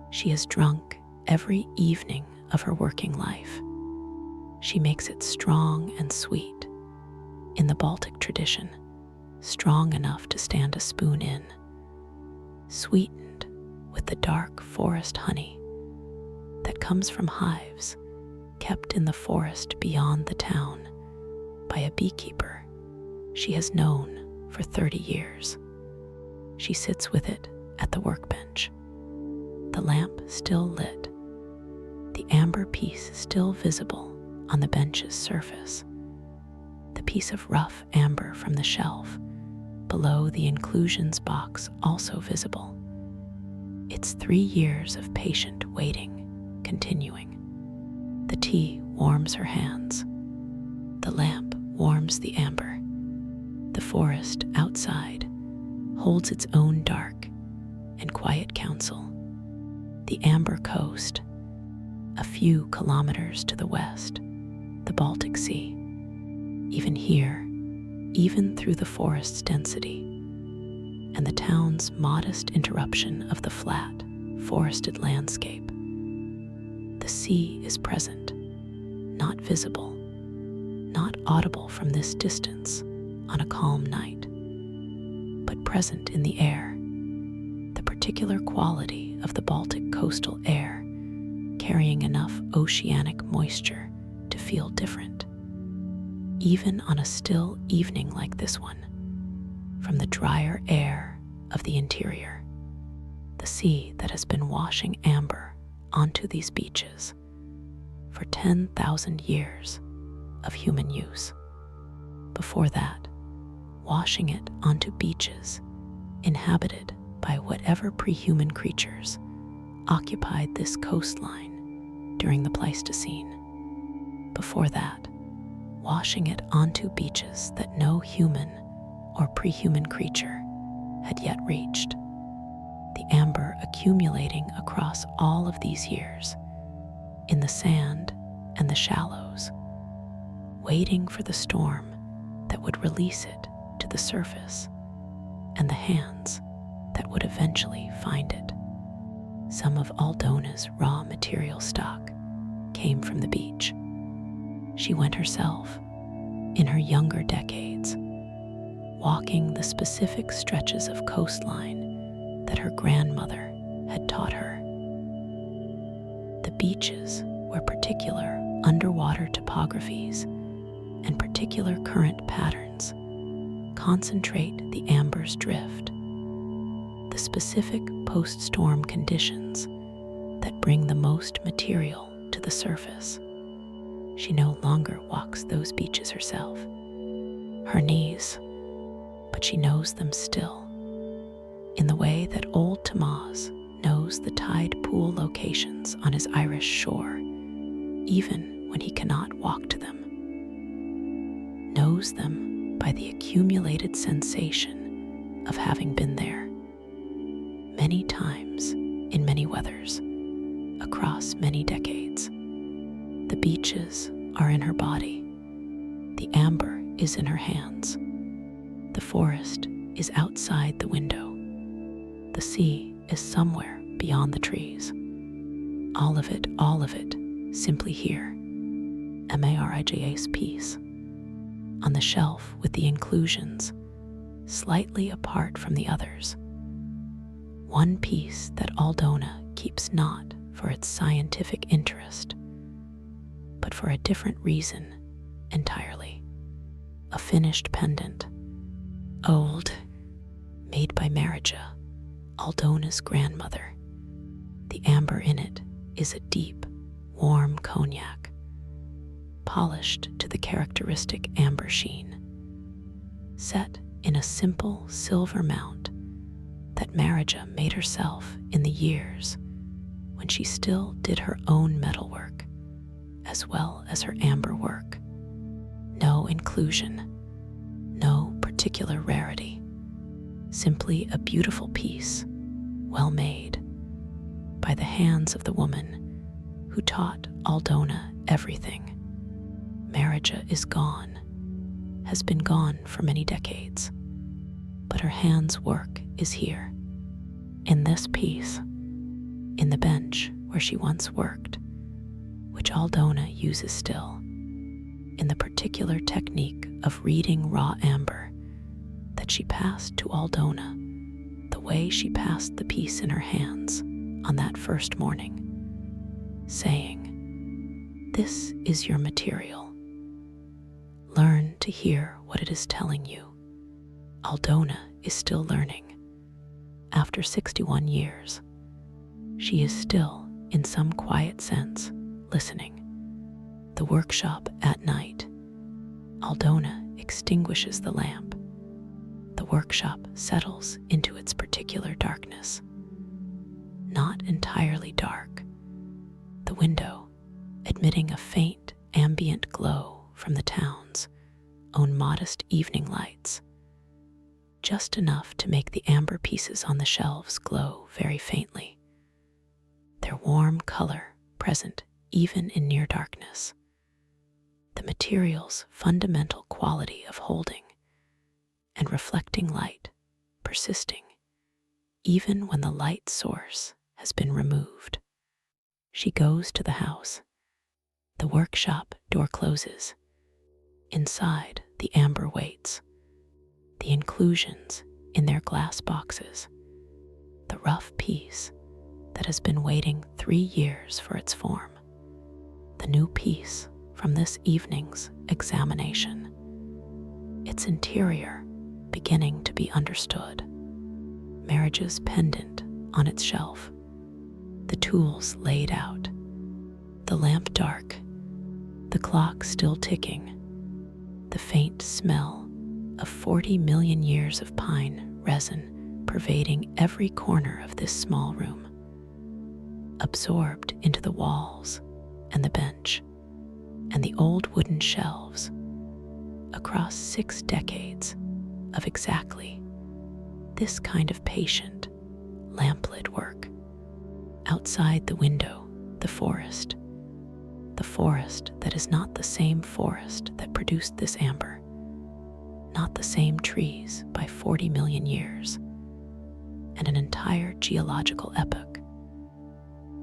she has drunk every evening of her working life. She makes it strong and sweet, in the Baltic tradition, strong enough to stand a spoon in, sweetened with the dark forest honey that comes from hives kept in the forest beyond the town by a beekeeper she has known for 30 years. She sits with it at the workbench, the lamp still lit, the amber piece still visible on the bench's surface, the piece of rough amber from the shelf below the inclusions box also visible. It's 3 years of patient waiting continuing. The tea warms her hands. The lamp warms the amber. The forest outside holds its own dark and quiet counsel. The amber coast, a few kilometers to the west, the Baltic Sea. Even here, even through the forest's density, and the town's modest interruption of the flat, forested landscape, the sea is present, not visible, not audible from this distance on a calm night, but present in the air, the particular quality of the Baltic coastal air, carrying enough oceanic moisture to feel different, even on a still evening like this one, from the drier air of the interior, the sea that has been washing amber onto these beaches for 10,000 years of human use. Before that, washing it onto beaches inhabited by whatever pre-human creatures occupied this coastline during the Pleistocene. Before that, washing it onto beaches that no human or pre-human creature had yet reached, the amber accumulating across all of these years, in the sand and the shallows, waiting for the storm that would release it to the surface and the hands that would eventually find it. Some of Aldona's raw material stock came from the beach. She went herself, in her younger decades, walking the specific stretches of coastline that her grandmother had taught her. The beaches where particular underwater topographies and particular current patterns concentrate the amber's drift, the specific post-storm conditions that bring the most material to the surface. She no longer walks those beaches herself, her knees, but she knows them still, in the way that old Tamaz knows the tide pool locations on his Irish shore, even when he cannot walk to them. Knows them by the accumulated sensation of having been there many times in many weathers, across many decades. The beaches are in her body. The amber is in her hands. The forest is outside the window. The sea is somewhere beyond the trees. All of it, simply here. Marija's piece. On the shelf with the inclusions, slightly apart from the others. One piece that Aldona keeps not for its scientific interest, but for a different reason entirely. A finished pendant, old, made by Marija, Aldona's grandmother. The amber in it is a deep, warm cognac, polished to the characteristic amber sheen, set in a simple silver mount that Marija made herself in the years when she still did her own metalwork, as well as her amber work. No inclusion, no particular rarity, simply a beautiful piece, well made, by the hands of the woman who taught Aldona everything. Marija is gone, has been gone for many decades, but her hand's work is here, in this piece, in the bench where she once worked, which Aldona uses still, in the particular technique of reading raw amber that she passed to Aldona the way she passed the piece in her hands on that first morning, saying, "This is your material. Learn to hear what it is telling you." Aldona is still learning. After 61 years, she is still, in some quiet sense, listening. The workshop at night. Aldona extinguishes the lamp. The workshop settles into its particular darkness. Not entirely dark. The window, admitting a faint ambient glow from the town's own modest evening lights, just enough to make the amber pieces on the shelves glow very faintly, their warm color present even in near darkness. The material's fundamental quality of holding and reflecting light persisting even when the light source has been removed. She goes to the house. The workshop door closes. Inside, the amber waits. The inclusions in their glass boxes. The rough piece that has been waiting 3 years for its form. The new piece from this evening's examination. Its interior beginning to be understood. Marija's pendant on its shelf. The tools laid out. The lamp dark. The clock still ticking. The faint smell of 40 million years of pine resin pervading every corner of this small room. Absorbed into the walls and the bench and the old wooden shelves across 6 decades of exactly this kind of patient, lamplit work. Outside the window, the forest that is not the same forest that produced this amber, not the same trees by 40 million years and an entire geological epoch,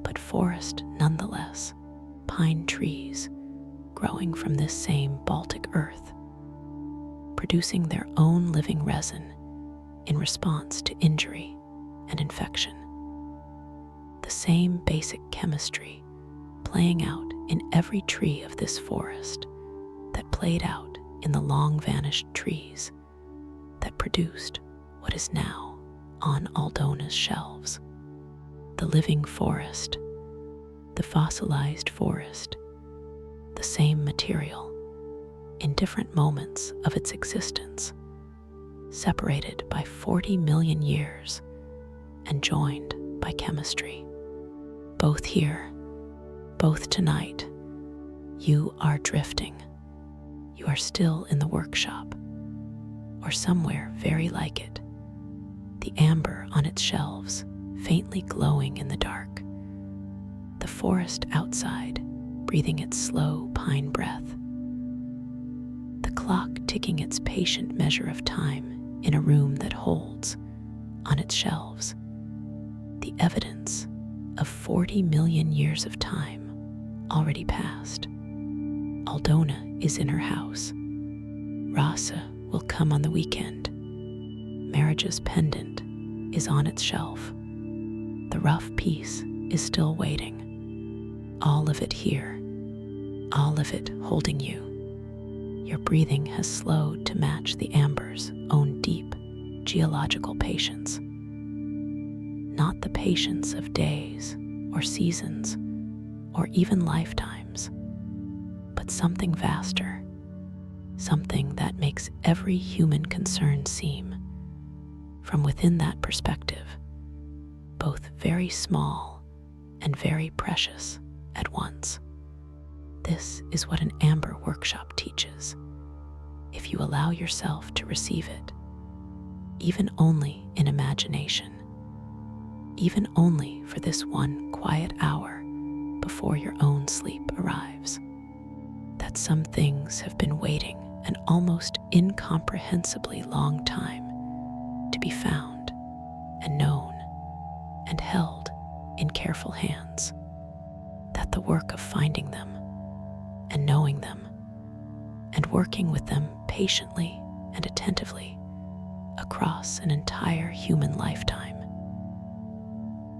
but forest nonetheless, pine trees growing from this same Baltic earth, producing their own living resin in response to injury and infection. The same basic chemistry playing out in every tree of this forest that played out in the long-vanished trees that produced what is now on Aldona's shelves. The living forest, the fossilized forest, the same material in different moments of its existence, separated by 40 million years and joined by chemistry. Both here, both tonight, you are drifting. You are still in the workshop, or somewhere very like it, the amber on its shelves, faintly glowing in the dark, the forest outside, breathing its slow pine breath, the clock ticking its patient measure of time in a room that holds, on its shelves, the evidence of 40 million years of time already past. Aldona is in her house. Rasa will come on the weekend. Marriage's pendant is on its shelf. The rough piece is still waiting. All of it here, all of it holding you. Your breathing has slowed to match the amber's own deep geological patience. Not the patience of days or seasons or even lifetimes, but something vaster, something that makes every human concern seem, from within that perspective, both very small and very precious at once. This is what an amber workshop teaches, if you allow yourself to receive it, even only in imagination, even only for this one quiet hour before your own sleep arrives. That some things have been waiting an almost incomprehensibly long time to be found and known and held in careful hands. That the work of finding them and knowing them and working with them patiently and attentively across an entire human lifetime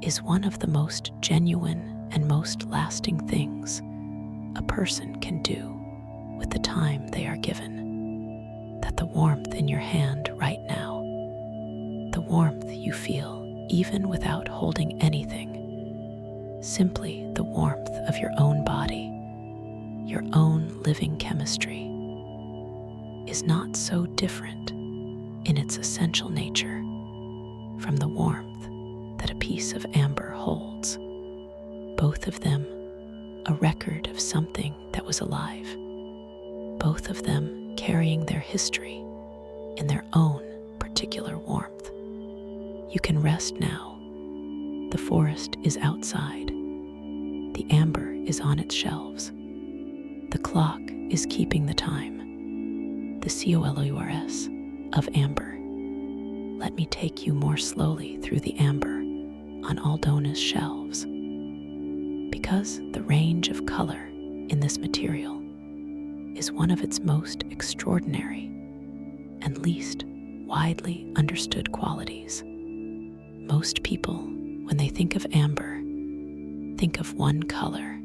is one of the most genuine and most lasting things a person can do with the time they are given. That the warmth in your hand right now, the warmth you feel even without holding anything, simply the warmth of your own body, your own living chemistry, is not so different in its essential nature from the warmth that a piece of amber holds. Both of them a record of something that was alive, both of them carrying their history in their own particular warmth. You can rest now. The forest is outside. The amber is on its shelves. The clock is keeping the time. The COLOURS of amber. Let me take you more slowly through the amber on Aldona's shelves, because the range of color in this material is one of its most extraordinary and least widely understood qualities. Most people, when they think of amber, think of one color.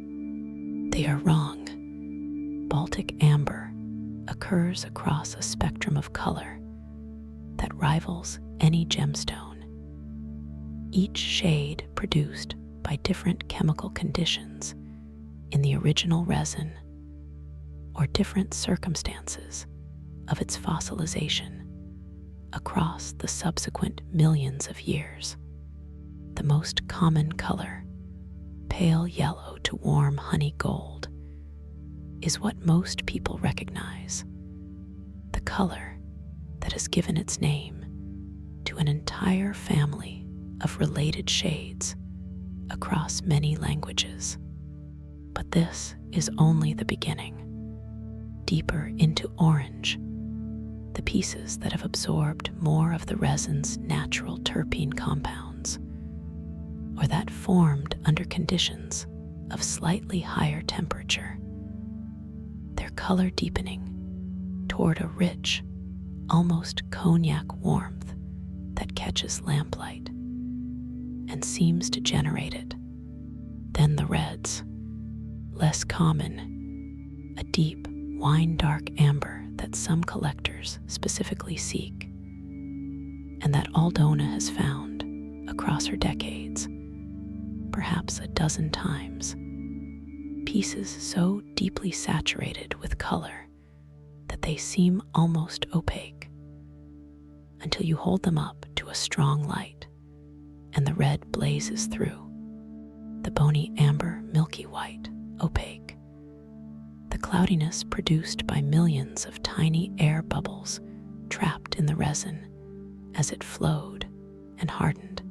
They are wrong. Baltic amber occurs across a spectrum of color that rivals any gemstone. Each shade produced by different chemical conditions in the original resin or different circumstances of its fossilization across the subsequent millions of years. The most common color, pale yellow to warm honey gold, is what most people recognize, the color that has given its name to to an entire family of related shades across many languages. But this is only the beginning. Deeper into orange, the pieces that have absorbed more of the resin's natural terpene compounds, or that formed under conditions of slightly higher temperature, their color deepening toward a rich, almost cognac warmth that catches lamplight and seems to generate it. Then the reds, less common, a deep wine-dark amber that some collectors specifically seek, and that Aldona has found across her decades, perhaps a dozen times, pieces so deeply saturated with color that they seem almost opaque, until you hold them up to a strong light and the red blazes through. The bony amber, milky white, opaque. The cloudiness produced by millions of tiny air bubbles trapped in the resin as it flowed and hardened.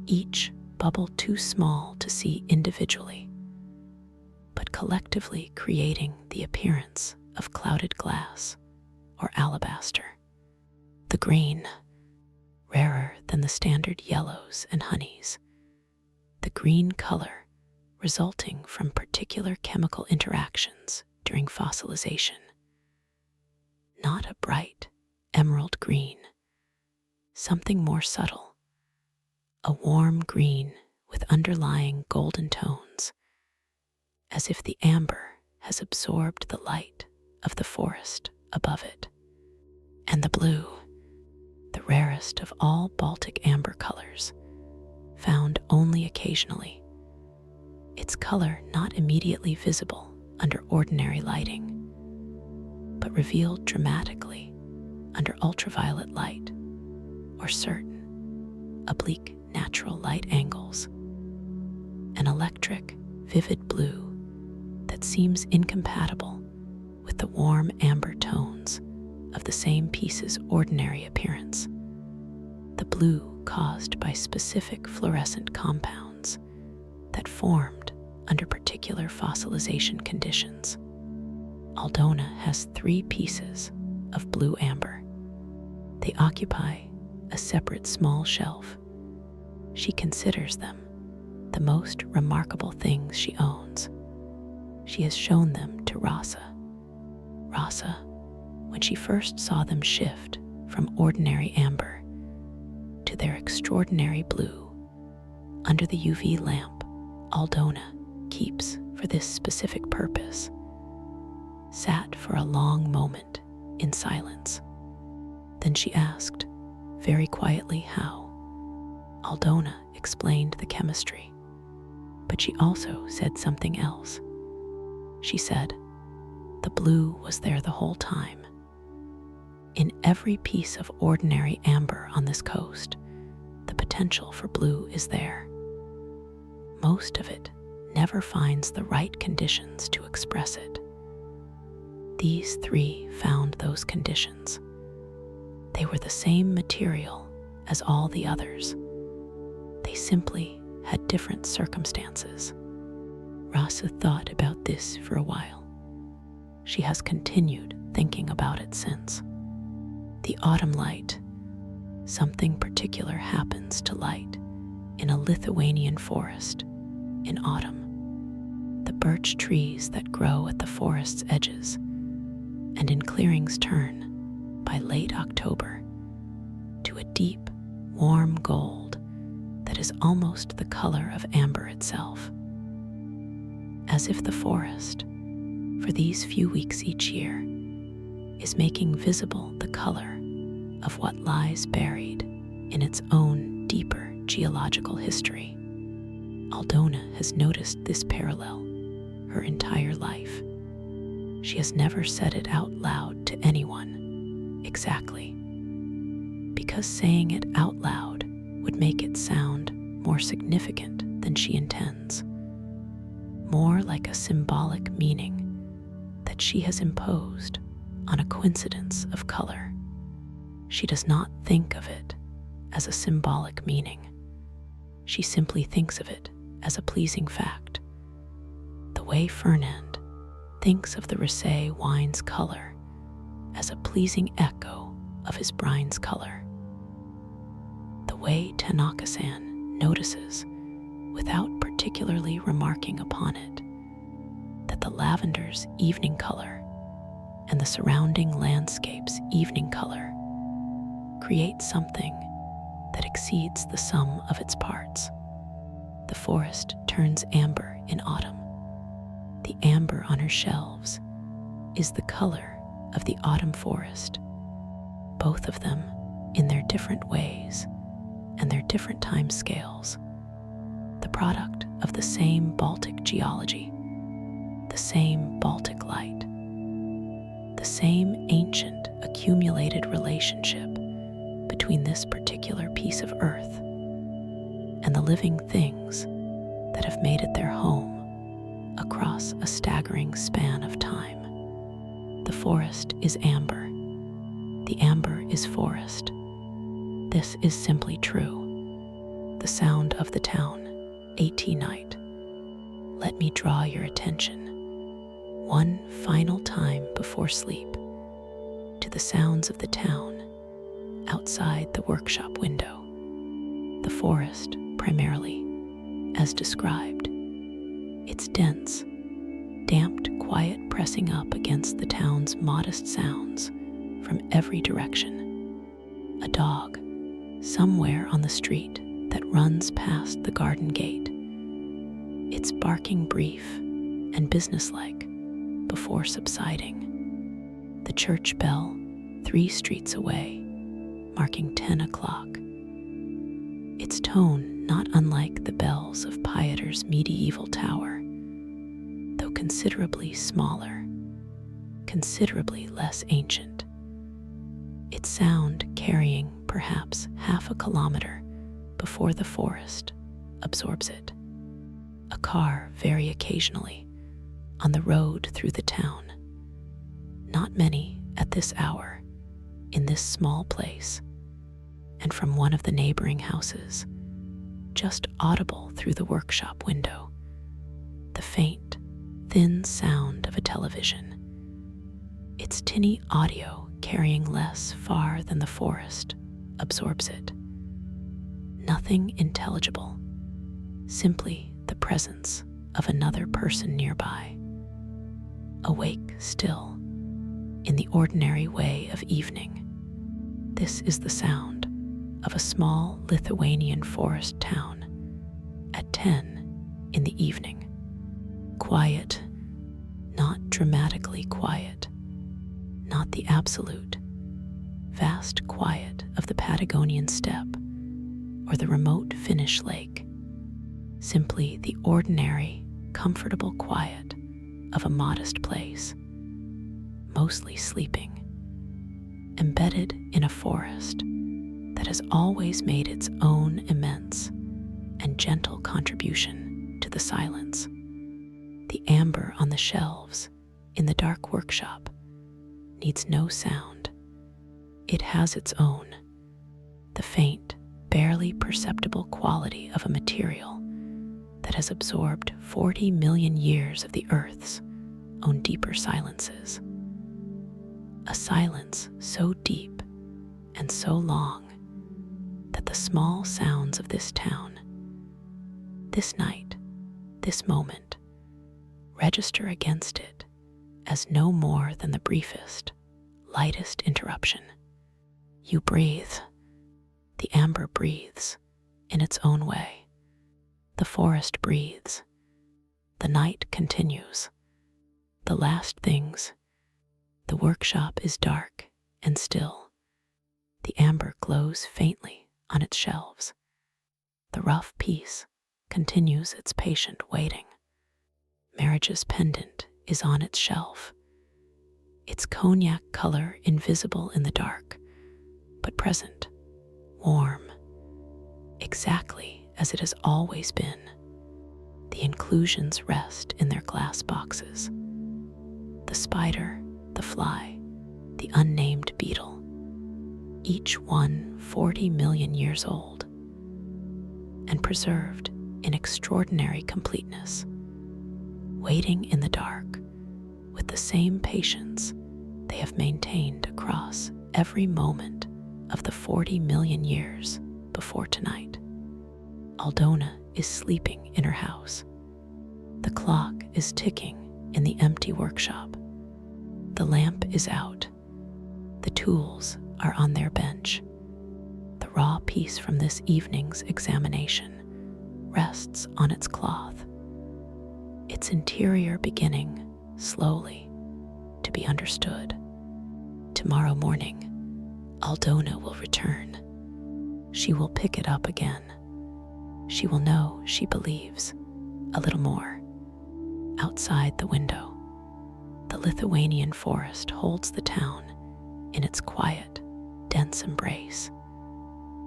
Each bubble too small to see individually, but collectively creating the appearance of clouded glass or alabaster. The green, rarer than the standard yellows and honeys. The green color resulting from particular chemical interactions during fossilization. Not a bright emerald green, something more subtle, a warm green with underlying golden tones, as if the amber has absorbed the light of the forest above it. And the blue, the rarest of all Baltic amber colors, found only occasionally, its color not immediately visible under ordinary lighting, but revealed dramatically under ultraviolet light or certain oblique natural light angles. An electric, vivid blue that seems incompatible with the warm amber tones of the same piece's ordinary appearance. The blue caused by specific fluorescent compounds that formed under particular fossilization conditions. Aldona has 3 pieces of blue amber. They occupy a separate small shelf. She considers them the most remarkable things she owns. She has shown them to Rasa. Rasa, when she first saw them shift from ordinary amber to their extraordinary blue under the UV lamp Aldona keeps for this specific purpose, sat for a long moment in silence. Then she asked, very quietly, how. Aldona explained the chemistry, but she also said something else. She said, the blue was there the whole time. In every piece of ordinary amber on this coast, the potential for blue is there. Most of it never finds the right conditions to express it. These 3 found those conditions. They were the same material as all the others. They simply had different circumstances. Rasa thought about this for a while. She has continued thinking about it since. The autumn light. Something particular happens to light in a Lithuanian forest in autumn. The birch trees that grow at the forest's edges and in clearings turn, by late October, to a deep, warm gold that is almost the color of amber itself. As if the forest, for these few weeks each year, is making visible the color of what lies buried in its own deeper geological history. Aldona has noticed this parallel her entire life. She has never said it out loud to anyone exactly, because saying it out loud would make it sound more significant than she intends, more like a symbolic meaning that she has imposed on a coincidence of color. She does not think of it as a symbolic meaning. She simply thinks of it as a pleasing fact. The way Fernand thinks of the rosé wine's color as a pleasing echo of his brine's color. The way Tanaka-san notices, without particularly remarking upon it, that the lavender's evening color and the surrounding landscape's evening color create something that exceeds the sum of its parts. The forest turns amber in autumn. The amber on her shelves is the color of the autumn forest, both of them in their different ways and their different time scales, the product of the same Baltic geology, the same Baltic light, the same ancient accumulated relationship between this particular piece of earth and the living things that have made it their home across a staggering span of time. The forest is amber. The amber is forest. This is simply true. The sound of the town, AT night. Let me draw your attention one final time before sleep to the sounds of the town outside the workshop window. The forest, primarily, as described. Its dense, damped quiet pressing up against the town's modest sounds from every direction. A dog, somewhere on the street that runs past the garden gate. Its barking brief and businesslike before subsiding. The church bell 3 streets away, marking 10 o'clock. Its tone not unlike the bells of Pieter's medieval tower, though considerably smaller, considerably less ancient. Its sound carrying perhaps half a kilometer before the forest absorbs it. A car very occasionally on the road through the town. Not many at this hour in this small place, and from one of the neighboring houses, just audible through the workshop window, the faint, thin sound of a television. Its tinny audio carrying less far than the forest absorbs it. Nothing intelligible, simply the presence of another person nearby, awake still in the ordinary way of evening. This is the sound of a small Lithuanian forest town at 10 in the evening. Quiet, not dramatically quiet, not the absolute, vast quiet of the Patagonian steppe or the remote Finnish lake, simply the ordinary, comfortable quiet of a modest place, mostly sleeping, embedded in a forest that has always made its own immense and gentle contribution to the silence. The amber on the shelves in the dark workshop needs no sound. It has its own, the faint, barely perceptible quality of a material that has absorbed 40 million years of the Earth's own deeper silences. A silence so deep and so long that the small sounds of this town, this night, this moment, register against it as no more than the briefest, lightest interruption. You breathe. The amber breathes in its own way. The forest breathes. The night continues. The last things. The workshop is dark and still. The amber glows faintly on its shelves. The rough piece continues its patient waiting. Marriage's pendant is on its shelf, its cognac color invisible in the dark, but present, warm, exactly as it has always been. The inclusions rest in their glass boxes. The spider, the fly, the unnamed beetle, each one 40 million years old, and preserved in extraordinary completeness, waiting in the dark with the same patience they have maintained across every moment of the 40 million years before tonight. Aldona is sleeping in her house. The clock is ticking in the empty workshop. The lamp is out. The tools are on their bench. The raw piece from this evening's examination rests on its cloth, its interior beginning slowly to be understood. Tomorrow morning, Aldona will return. She will pick it up again. She will know she believes a little more. Outside the window, the Lithuanian forest holds the town in its quiet, dense embrace.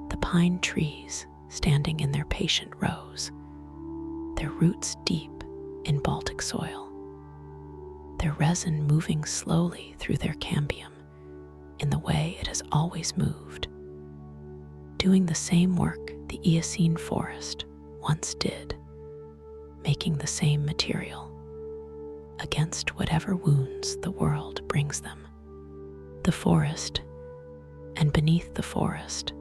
The pine trees standing in their patient rows, their roots deep in Baltic soil, their resin moving slowly through their cambium in the way it has always moved, doing the same work the Eocene forest once did, making the same material against whatever wounds the world brings them. The forest, and beneath the forest,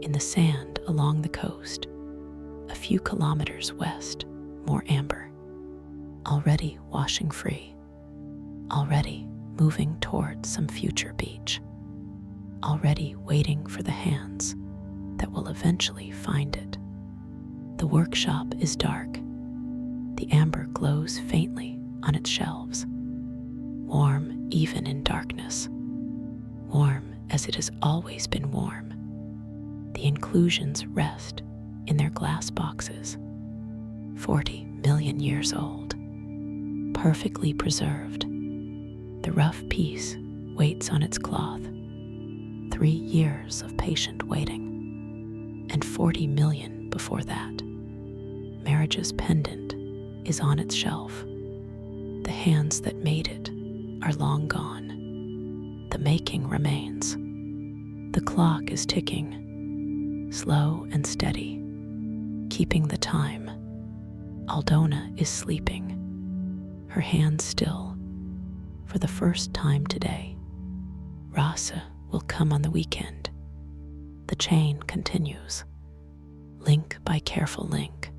in the sand along the coast, a few kilometers west, more amber, already washing free, already moving towards some future beach, already waiting for the hands that will eventually find it. The workshop is dark. The amber glows faintly on its shelves, warm even in darkness, warm as it has always been warm. The inclusions rest in their glass boxes, 40 million years old, perfectly preserved. The rough piece waits on its cloth, 3 years of patient waiting, and 40 million before that. Marriage's pendant is on its shelf. The hands that made it are long gone. The making remains. The clock is ticking, slow and steady, keeping the time. Aldona is sleeping, her hands still. For the first time today, Rasa will come on the weekend. The chain continues, link by careful link.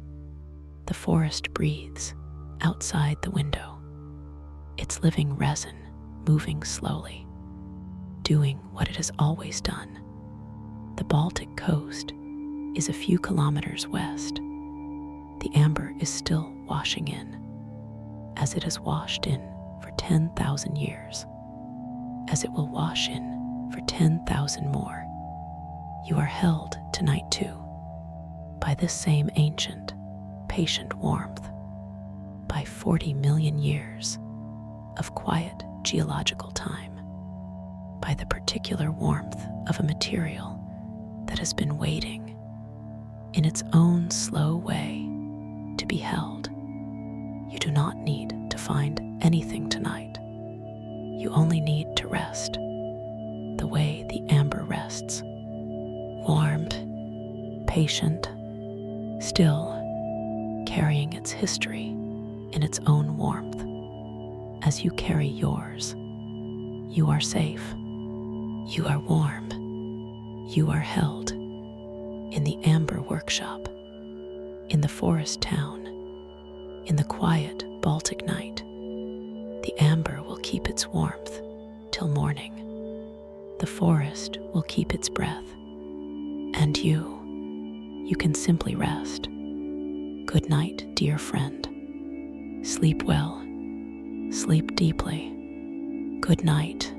The forest breathes outside the window, its living resin moving slowly, doing what it has always done. The Baltic coast is a few kilometers west. The amber is still washing in, as it has washed in for 10,000 years, as it will wash in for 10,000 more. You are held tonight too, by this same ancient, patient warmth, by 40 million years of quiet geological time, by the particular warmth of a material that has been waiting in its own slow way to be held. You do not need to find anything tonight. You only need to rest the way the amber rests, warm, patient, still, carrying its history in its own warmth. As you carry yours, you are safe, you are warm, you are held in the amber workshop, in the forest town, in the quiet Baltic night. The amber will keep its warmth till morning. The forest will keep its breath, and you can simply rest. Good night, dear friend. Sleep well, sleep deeply. Good night.